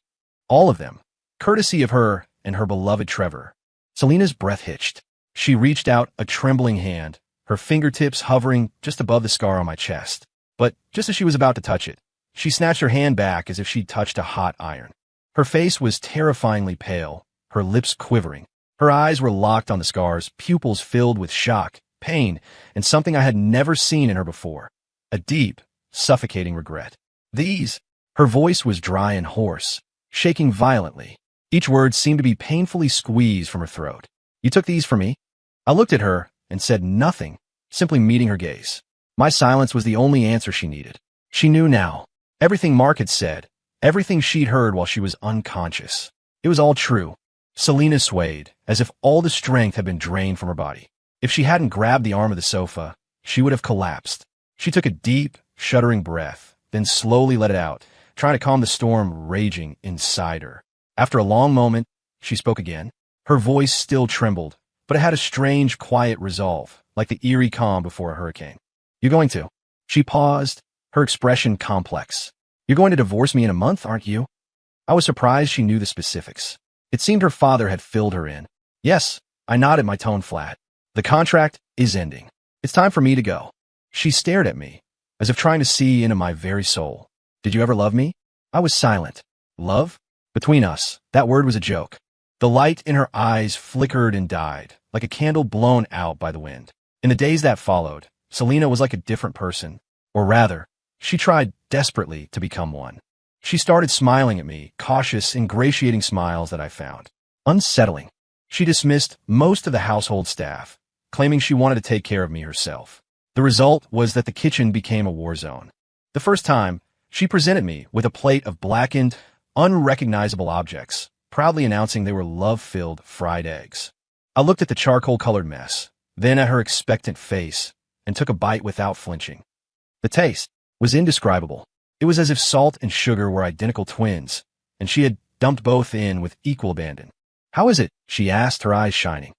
All of them, courtesy of her and her beloved Trevor. Selena's breath hitched. She reached out a trembling hand, her fingertips hovering just above the scar on my chest. But just as she was about to touch it, she snatched her hand back as if she'd touched a hot iron. Her face was terrifyingly pale, her lips quivering. Her eyes were locked on the scar's pupils filled with shock, pain, and something I had never seen in her before. A deep, suffocating regret. Her voice was dry and hoarse, shaking violently. Each word seemed to be painfully squeezed from her throat. "You took these for me?" I looked at her and said nothing, simply meeting her gaze. My silence was the only answer she needed. She knew now. Everything Mark had said, everything she'd heard while she was unconscious. It was all true. Selena swayed, as if all the strength had been drained from her body. If she hadn't grabbed the arm of the sofa, she would have collapsed. She took a deep, shuddering breath, then slowly let it out, trying to calm the storm raging inside her. After a long moment, she spoke again. Her voice still trembled, but it had a strange, quiet resolve, like the eerie calm before a hurricane. "You going to?" She paused, her expression complex. "You're going to divorce me in a month, aren't you?" I was surprised she knew the specifics. It seemed her father had filled her in. "Yes," I nodded, my tone flat. "The contract is ending. It's time for me to go." She stared at me, as if trying to see into my very soul. "Did you ever love me?" I was silent. Love? Between us, that word was a joke. The light in her eyes flickered and died, like a candle blown out by the wind. In the days that followed, Selena was like a different person. Or rather, she tried desperately to become one. She started smiling at me, cautious, ingratiating smiles that I found unsettling. She dismissed most of the household staff, claiming she wanted to take care of me herself. The result was that the kitchen became a war zone. The first time, she presented me with a plate of blackened, unrecognizable objects, proudly announcing they were love-filled fried eggs. I looked at the charcoal-colored mess, then at her expectant face, and took a bite without flinching. The taste was indescribable. It was as if salt and sugar were identical twins, and she had dumped both in with equal abandon. "How is it?" she asked, her eyes shining.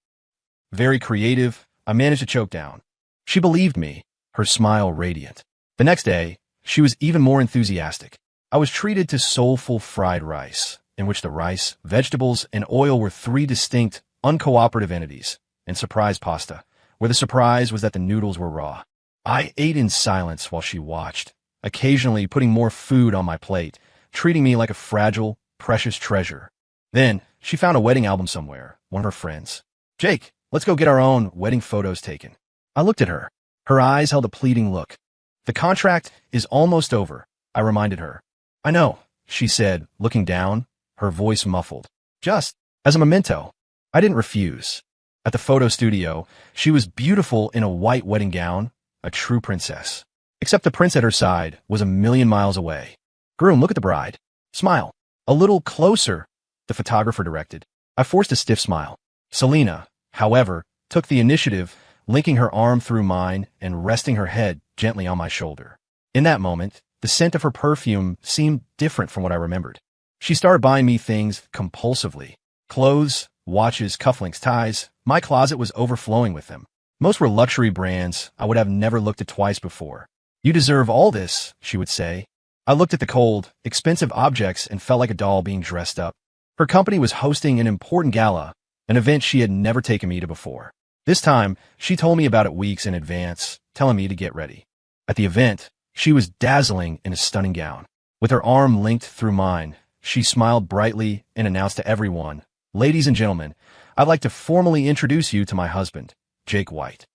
"Very creative," I managed to choke down. She believed me, her smile radiant. The next day, she was even more enthusiastic. I was treated to soulful fried rice, in which the rice, vegetables, and oil were 3 distinct, uncooperative entities, and surprise pasta, where the surprise was that the noodles were raw. I ate in silence while she watched, occasionally putting more food on my plate, treating me like a fragile, precious treasure. Then, she found a wedding album somewhere, one of her friends. "Jake, let's go get our own wedding photos taken." I looked at her. Her eyes held a pleading look. "The contract is almost over," I reminded her. "I know," she said, looking down, her voice muffled. "Just as a memento." I didn't refuse. At the photo studio, she was beautiful in a white wedding gown, a true princess. Except the prince at her side was a million miles away. "Groom, look at the bride. Smile. A little closer," the photographer directed. I forced a stiff smile. Selena, however, took the initiative, linking her arm through mine and resting her head gently on my shoulder. In that moment, the scent of her perfume seemed different from what I remembered. She started buying me things compulsively. Clothes, watches, cufflinks, ties. My closet was overflowing with them. Most were luxury brands I would have never looked at twice before. "You deserve all this," she would say. I looked at the cold, expensive objects and felt like a doll being dressed up. Her company was hosting an important gala, an event she had never taken me to before. This time, she told me about it weeks in advance, telling me to get ready. At the event, she was dazzling in a stunning gown. With her arm linked through mine, she smiled brightly and announced to everyone, "Ladies and gentlemen, I'd like to formally introduce you to my husband, Jake White."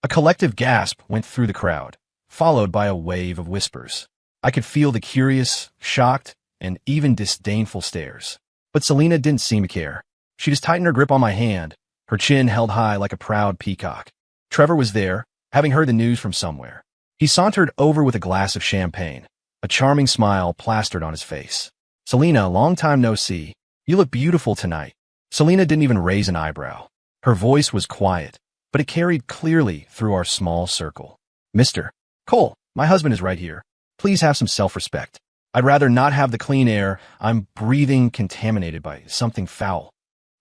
A collective gasp went through the crowd, followed by a wave of whispers. I could feel the curious, shocked, and even disdainful stares. But Selena didn't seem to care. She just tightened her grip on my hand, her chin held high like a proud peacock. Trevor was there, having heard the news from somewhere. He sauntered over with a glass of champagne, a charming smile plastered on his face. "Selena, long time no see. You look beautiful tonight." Selena didn't even raise an eyebrow. Her voice was quiet, but it carried clearly through our small circle. "Mr. Cole, my husband is right here. Please have some self-respect. I'd rather not have the clean air I'm breathing contaminated by something foul."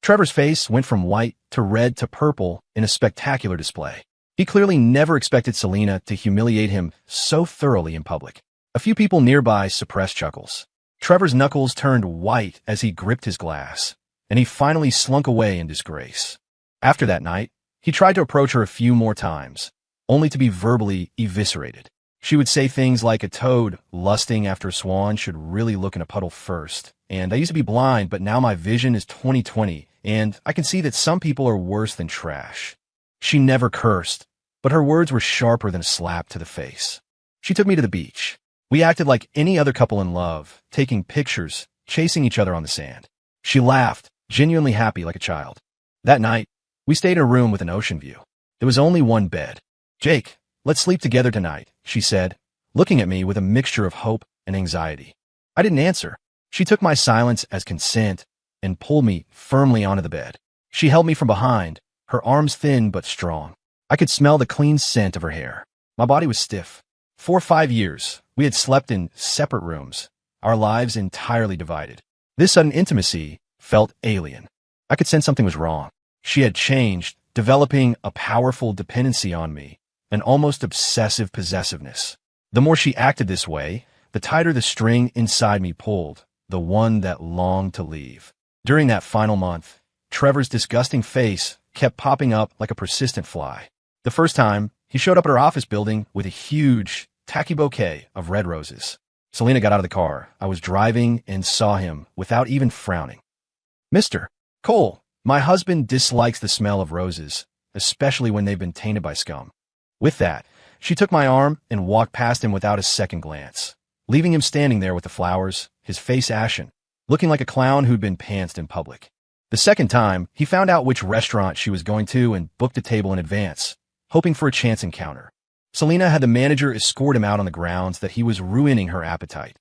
Trevor's face went from white to red to purple in a spectacular display. He clearly never expected Selena to humiliate him so thoroughly in public. A few people nearby suppressed chuckles. Trevor's knuckles turned white as he gripped his glass, and he finally slunk away in disgrace. After that night, he tried to approach her a few more times, only to be verbally eviscerated. She would say things like a toad lusting after a swan should really look in a puddle first, and "I used to be blind, but now my vision is 20/20, and I can see that some people are worse than trash." She never cursed, but her words were sharper than a slap to the face. She took me to the beach. We acted like any other couple in love, taking pictures, chasing each other on the sand. She laughed, genuinely happy like a child. That night, we stayed in a room with an ocean view. There was only one bed. "Jake, let's sleep together tonight," she said, looking at me with a mixture of hope and anxiety. I didn't answer. She took my silence as consent and pulled me firmly onto the bed. She held me from behind, her arms thin but strong. I could smell the clean scent of her hair. My body was stiff. For 5 years, we had slept in separate rooms, our lives entirely divided. This sudden intimacy felt alien. I could sense something was wrong. She had changed, developing a powerful dependency on me, an almost obsessive possessiveness. The more she acted this way, the tighter the string inside me pulled, the one that longed to leave. During that final month, Trevor's disgusting face kept popping up like a persistent fly. The first time, he showed up at our office building with a huge, tacky bouquet of red roses. Selena got out of the car. I was driving and saw him without even frowning. "Mr. Cole, my husband dislikes the smell of roses, especially when they've been tainted by scum." With that, she took my arm and walked past him without a second glance, leaving him standing there with the flowers, his face ashen, looking like a clown who'd been pantsed in public. The second time, he found out which restaurant she was going to and booked a table in advance, hoping for a chance encounter. Selena had the manager escort him out on the grounds that he was ruining her appetite.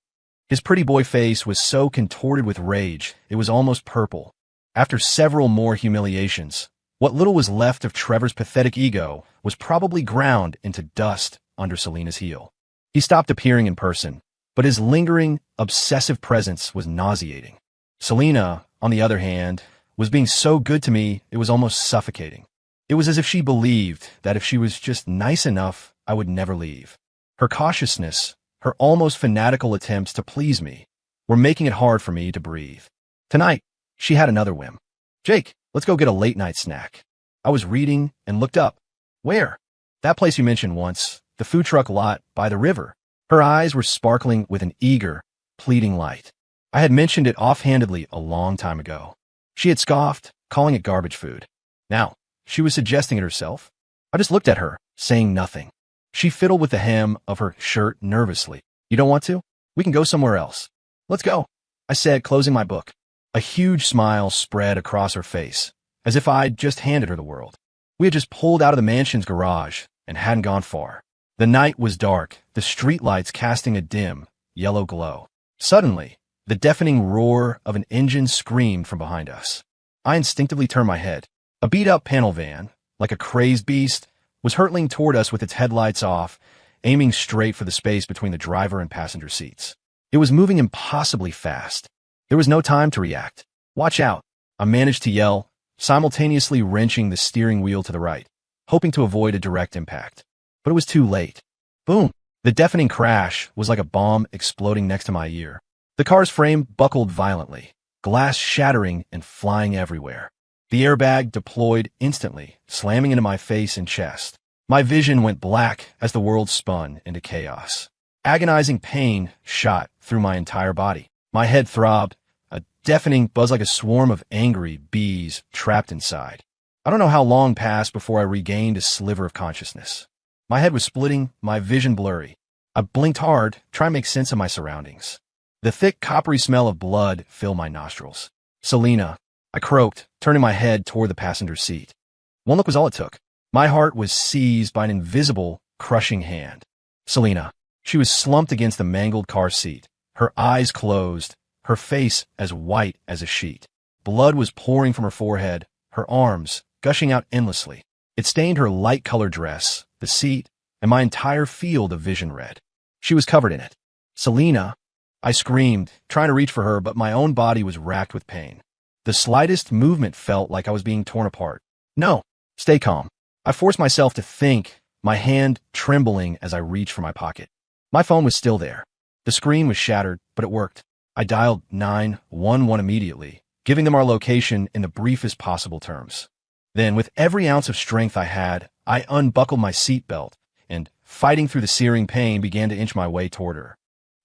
His pretty boy face was so contorted with rage, it was almost purple. After several more humiliations, what little was left of Trevor's pathetic ego was probably ground into dust under Selena's heel. He stopped appearing in person, but his lingering, obsessive presence was nauseating. Selena, on the other hand, was being so good to me it was almost suffocating. It was as if she believed that if she was just nice enough, I would never leave. Her cautiousness, her almost fanatical attempts to please me, were making it hard for me to breathe. Tonight, she had another whim. "Jake, let's go get a late-night snack." I was reading and looked up. "Where?" "That place you mentioned once, the food truck lot by the river." Her eyes were sparkling with an eager, pleading light. I had mentioned it offhandedly a long time ago. She had scoffed, calling it garbage food. Now, she was suggesting it herself. I just looked at her, saying nothing. She fiddled with the hem of her shirt nervously. You don't want to? We can go somewhere else. Let's go, I said, closing my book. A huge smile spread across her face, as if I'd just handed her the world. We had just pulled out of the mansion's garage and hadn't gone far. The night was dark, the streetlights casting a dim, yellow glow. Suddenly, the deafening roar of an engine screamed from behind us. I instinctively turned my head. A beat-up panel van, like a crazed beast, was hurtling toward us with its headlights off, aiming straight for the space between the driver and passenger seats. It was moving impossibly fast. There was no time to react. Watch out, I managed to yell, simultaneously wrenching the steering wheel to the right, hoping to avoid a direct impact. But it was too late. Boom! The deafening crash was like a bomb exploding next to my ear. The car's frame buckled violently, glass shattering and flying everywhere. The airbag deployed instantly, slamming into my face and chest. My vision went black as the world spun into chaos. Agonizing pain shot through my entire body. My head throbbed, a deafening buzz like a swarm of angry bees trapped inside. I don't know how long passed before I regained a sliver of consciousness. My head was splitting, my vision blurry. I blinked hard, trying to make sense of my surroundings. The thick, coppery smell of blood filled my nostrils. Selena, I croaked, turning my head toward the passenger seat. One look was all it took. My heart was seized by an invisible, crushing hand. Selena. She was slumped against the mangled car seat, her eyes closed, her face as white as a sheet. Blood was pouring from her forehead, her arms gushing out endlessly. It stained her light-colored dress, the seat, and my entire field of vision red. She was covered in it. Selena, I screamed, trying to reach for her, but my own body was racked with pain. The slightest movement felt like I was being torn apart. No, stay calm. I forced myself to think, my hand trembling as I reached for my pocket. My phone was still there. The screen was shattered, but it worked. I dialed 911 immediately, giving them our location in the briefest possible terms. Then, with every ounce of strength I had, I unbuckled my seatbelt and, fighting through the searing pain, began to inch my way toward her.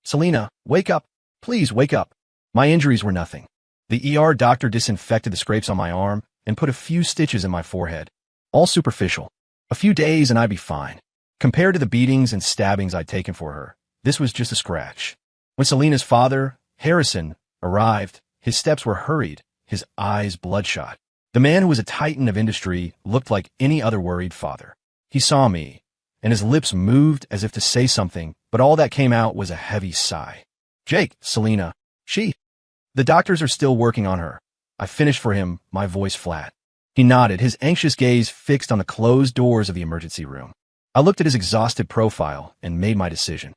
Selena, wake up. Please wake up. My injuries were nothing. The ER doctor disinfected the scrapes on my arm and put a few stitches in my forehead. All superficial. A few days and I'd be fine. Compared to the beatings and stabbings I'd taken for her, this was just a scratch. When Selena's father, Harrison, arrived, his steps were hurried, his eyes bloodshot. The man who was a titan of industry looked like any other worried father. He saw me, and his lips moved as if to say something, but all that came out was a heavy sigh. Jake, Selena, the doctors are still working on her. I finished for him, my voice flat. He nodded, his anxious gaze fixed on the closed doors of the emergency room. I looked at his exhausted profile and made my decision.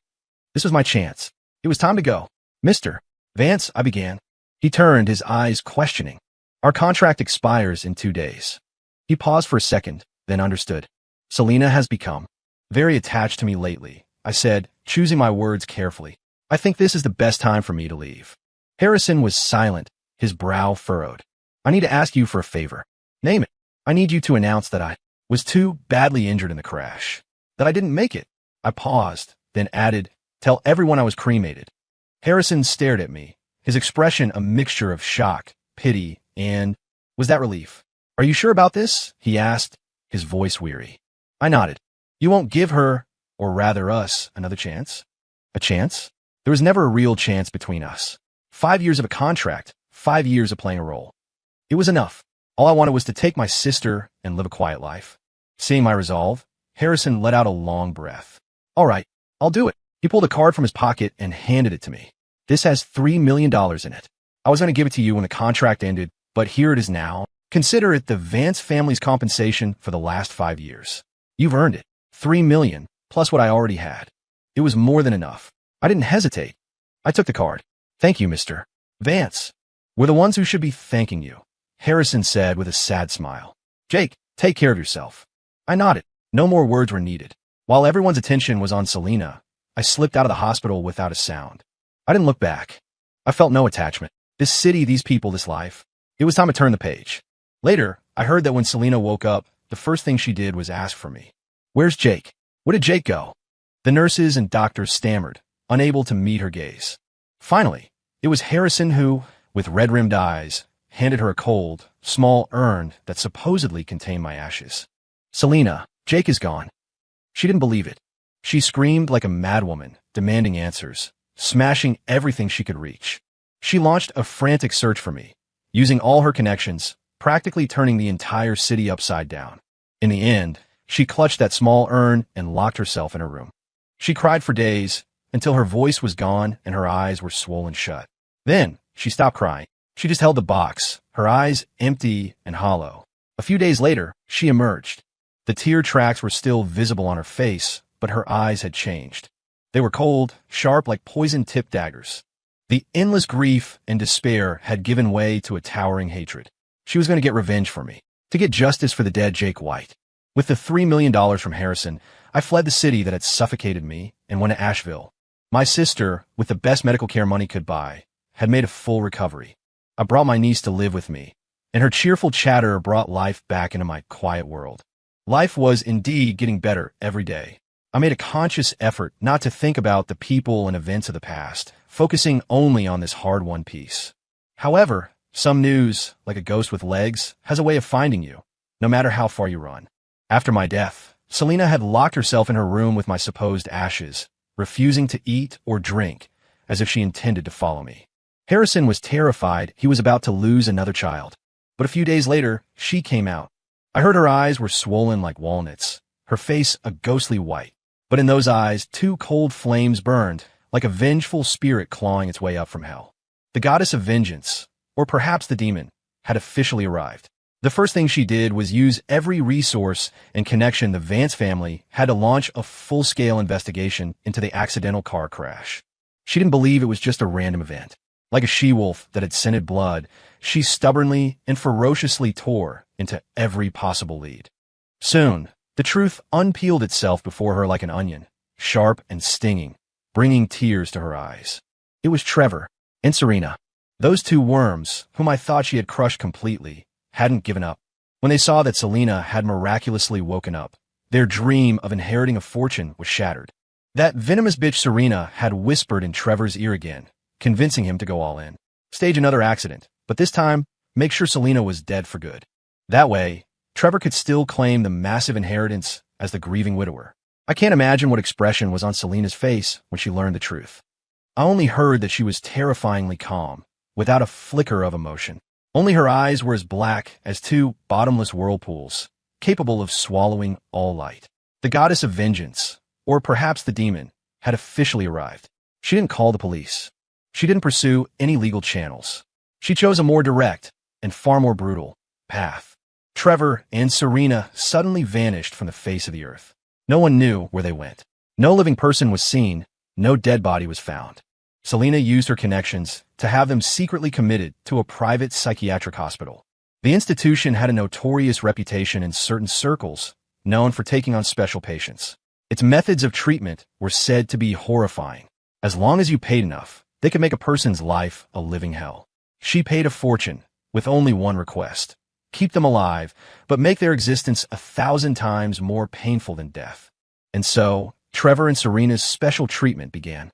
This was my chance. It was time to go. Mr. Vance, I began. He turned, his eyes questioning. Our contract expires in 2 days. He paused for a second, then understood. Selena has become very attached to me lately, I said, choosing my words carefully. I think this is the best time for me to leave. Harrison was silent, his brow furrowed. I need to ask you for a favor. Name it. I need you to announce that I was too badly injured in the crash. That I didn't make it. I paused, then added, tell everyone I was cremated. Harrison stared at me, his expression a mixture of shock, pity, and, was that relief? Are you sure about this? He asked, his voice weary. I nodded. You won't give her, or rather us, another chance? A chance? There was never a real chance between us. 5 years of a contract, 5 years of playing a role. It was enough. All I wanted was to take my sister and live a quiet life. Seeing my resolve, Harrison let out a long breath. All right, I'll do it. He pulled a card from his pocket and handed it to me. This has $3 million in it. I was going to give it to you when the contract ended, but here it is now. Consider it the Vance family's compensation for the last 5 years. You've earned it. $3 million, plus what I already had. It was more than enough. I didn't hesitate. I took the card. Thank you, Mr. Vance. We're the ones who should be thanking you, Harrison said with a sad smile. Jake, take care of yourself. I nodded. No more words were needed. While everyone's attention was on Selena, I slipped out of the hospital without a sound. I didn't look back. I felt no attachment. This city, these people, this life. It was time to turn the page. Later, I heard that when Selena woke up, the first thing she did was ask for me. Where's Jake? Where did Jake go? The nurses and doctors stammered, unable to meet her gaze. Finally, it was Harrison who, with red-rimmed eyes, handed her a cold, small urn that supposedly contained my ashes. "Selena, Jake is gone." She didn't believe it. She screamed like a madwoman, demanding answers, smashing everything she could reach. She launched a frantic search for me, using all her connections, practically turning the entire city upside down. In the end, she clutched that small urn and locked herself in her room. She cried for days, until her voice was gone and her eyes were swollen shut. Then, she stopped crying. She just held the box, her eyes empty and hollow. A few days later, she emerged. The tear tracks were still visible on her face, but her eyes had changed. They were cold, sharp like poison-tipped daggers. The endless grief and despair had given way to a towering hatred. She was going to get revenge for me, to get justice for the dead Jake White. With the $3 million from Harrison, I fled the city that had suffocated me and went to Asheville. My sister, with the best medical care money could buy, had made a full recovery. I brought my niece to live with me, and her cheerful chatter brought life back into my quiet world. Life was indeed getting better every day. I made a conscious effort not to think about the people and events of the past, focusing only on this hard-won peace. However, some news, like a ghost with legs, has a way of finding you, no matter how far you run. After my death, Selena had locked herself in her room with my supposed ashes, refusing to eat or drink, as if she intended to follow me. Harrison was terrified he was about to lose another child. But a few days later, she came out. I heard her eyes were swollen like walnuts, her face a ghostly white. But in those eyes, two cold flames burned, like a vengeful spirit clawing its way up from hell. The goddess of vengeance, or perhaps the demon, had officially arrived. The first thing she did was use every resource and connection the Vance family had to launch a full-scale investigation into the accidental car crash. She didn't believe it was just a random event. Like a she-wolf that had scented blood, she stubbornly and ferociously tore into every possible lead. Soon, the truth unpeeled itself before her like an onion, sharp and stinging, bringing tears to her eyes. It was Trevor and Serena. Those two worms, whom I thought she had crushed completely, hadn't given up. When they saw that Selena had miraculously woken up, their dream of inheriting a fortune was shattered. That venomous bitch Serena had whispered in Trevor's ear again, convincing him to go all in. Stage another accident, but this time, make sure Selena was dead for good. That way, Trevor could still claim the massive inheritance as the grieving widower. I can't imagine what expression was on Selena's face when she learned the truth. I only heard that she was terrifyingly calm, without a flicker of emotion. Only her eyes were as black as two bottomless whirlpools, capable of swallowing all light. The goddess of vengeance, or perhaps the demon, had officially arrived. She didn't call the police. She didn't pursue any legal channels. She chose a more direct, and far more brutal, path. Trevor and Serena suddenly vanished from the face of the earth. No one knew where they went. No living person was seen, no dead body was found. Selena used her connections to have them secretly committed to a private psychiatric hospital. The institution had a notorious reputation in certain circles, known for taking on special patients. Its methods of treatment were said to be horrifying. As long as you paid enough, they could make a person's life a living hell. She paid a fortune, with only one request: keep them alive, but make their existence 1,000 times more painful than death. And so, Trevor and Serena's special treatment began.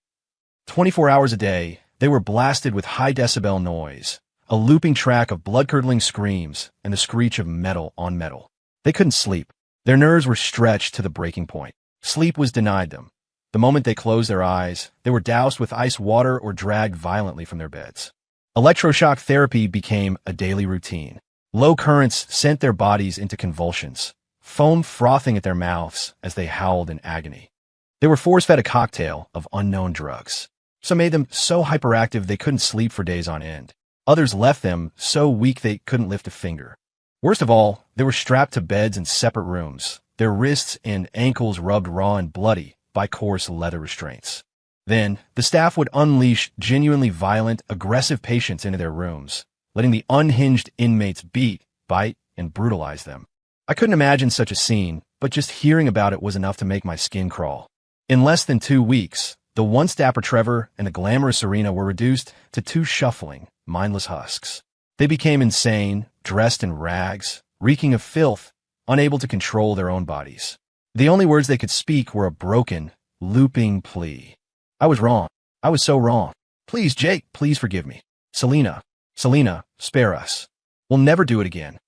24 hours a day, they were blasted with high-decibel noise, a looping track of blood-curdling screams, and the screech of metal on metal. They couldn't sleep. Their nerves were stretched to the breaking point. Sleep was denied them. The moment they closed their eyes, they were doused with ice water or dragged violently from their beds. Electroshock therapy became a daily routine. Low currents sent their bodies into convulsions, foam frothing at their mouths as they howled in agony. They were force-fed a cocktail of unknown drugs. Some made them so hyperactive they couldn't sleep for days on end. Others left them so weak they couldn't lift a finger. Worst of all, they were strapped to beds in separate rooms, their wrists and ankles rubbed raw and bloody by coarse leather restraints. Then, the staff would unleash genuinely violent, aggressive patients into their rooms, letting the unhinged inmates beat, bite, and brutalize them. I couldn't imagine such a scene, but just hearing about it was enough to make my skin crawl. In less than 2 weeks, the once dapper Trevor and the glamorous Serena were reduced to two shuffling, mindless husks. They became insane, dressed in rags, reeking of filth, unable to control their own bodies. The only words they could speak were a broken, looping plea. I was wrong. I was so wrong. Please, Jake, please forgive me. Selena, Selena, spare us. We'll never do it again.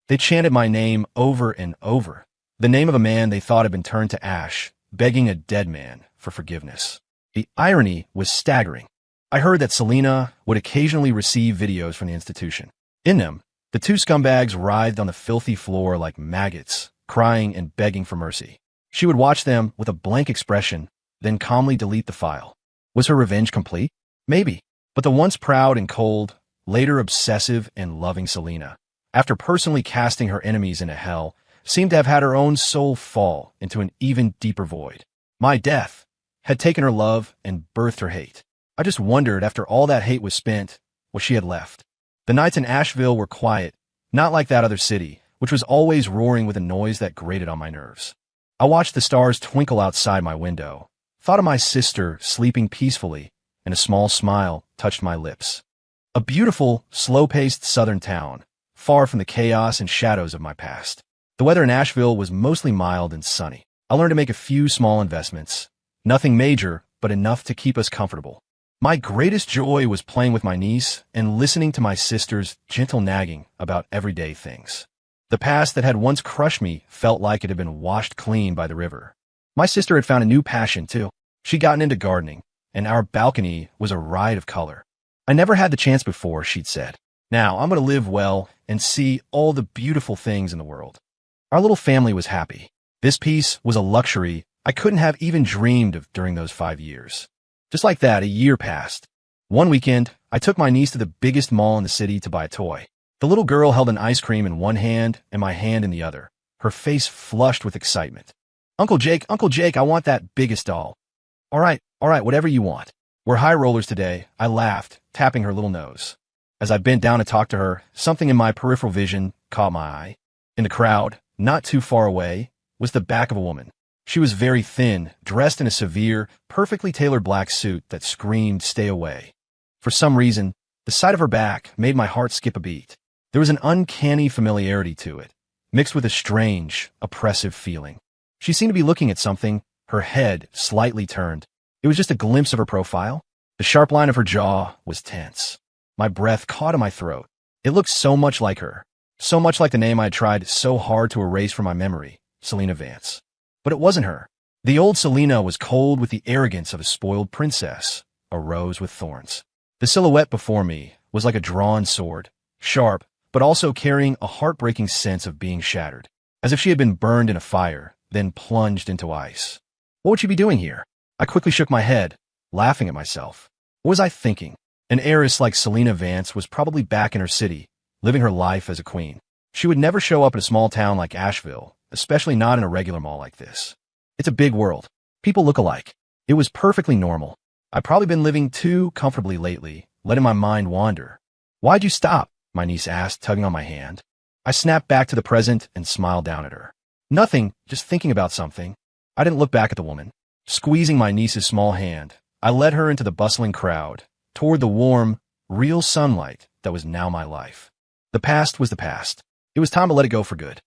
They chanted my name over and over, the name of a man they thought had been turned to ash, begging a dead man for forgiveness. The irony was staggering. I heard that Selena would occasionally receive videos from the institution. In them, the two scumbags writhed on the filthy floor like maggots, crying and begging for mercy. She would watch them with a blank expression, then calmly delete the file. Was her revenge complete? Maybe. But the once proud and cold, later obsessive and loving Selena, after personally casting her enemies into hell, seemed to have had her own soul fall into an even deeper void. My death had taken her love and birthed her hate. I just wondered, after all that hate was spent, what she had left. The nights in Asheville were quiet, not like that other city, which was always roaring with a noise that grated on my nerves. I watched the stars twinkle outside my window, thought of my sister sleeping peacefully, and a small smile touched my lips. A beautiful, slow-paced southern town, far from the chaos and shadows of my past. The weather in Asheville was mostly mild and sunny. I learned to make a few small investments. Nothing major, but enough to keep us comfortable. My greatest joy was playing with my niece and listening to my sister's gentle nagging about everyday things. The past that had once crushed me felt like it had been washed clean by the river. My sister had found a new passion, too. She'd gotten into gardening, and our balcony was a riot of color. I never had the chance before, she'd said. Now I'm going to live well and see all the beautiful things in the world. Our little family was happy. This peace was a luxury I couldn't have even dreamed of during those 5 years. Just like that, a year passed. One weekend, I took my niece to the biggest mall in the city to buy a toy. The little girl held an ice cream in one hand and my hand in the other, her face flushed with excitement. Uncle Jake, I want that biggest doll. All right, whatever you want. We're high rollers today, I laughed, tapping her little nose. As I bent down to talk to her, something in my peripheral vision caught my eye. In the crowd, not too far away, was the back of a woman. She was very thin, dressed in a severe, perfectly tailored black suit that screamed, "Stay away." For some reason, the sight of her back made my heart skip a beat. There was an uncanny familiarity to it, mixed with a strange, oppressive feeling. She seemed to be looking at something, her head slightly turned. It was just a glimpse of her profile. The sharp line of her jaw was tense. My breath caught in my throat. It looked so much like her, so much like the name I had tried so hard to erase from my memory, Selena Vance. But it wasn't her. The old Selena was cold with the arrogance of a spoiled princess, a rose with thorns. The silhouette before me was like a drawn sword, sharp, but also carrying a heartbreaking sense of being shattered, as if she had been burned in a fire, then plunged into ice. What would she be doing here? I quickly shook my head, laughing at myself. What was I thinking? An heiress like Selena Vance was probably back in her city, living her life as a queen. She would never show up in a small town like Asheville, especially not in a regular mall like this. It's a big world. People look alike. It was perfectly normal. I'd probably been living too comfortably lately, letting my mind wander. Why'd you stop? My niece asked, tugging on my hand. I snapped back to the present and smiled down at her. Nothing, just thinking about something. I didn't look back at the woman. Squeezing my niece's small hand, I led her into the bustling crowd, toward the warm, real sunlight that was now my life. The past was the past. It was time to let it go for good.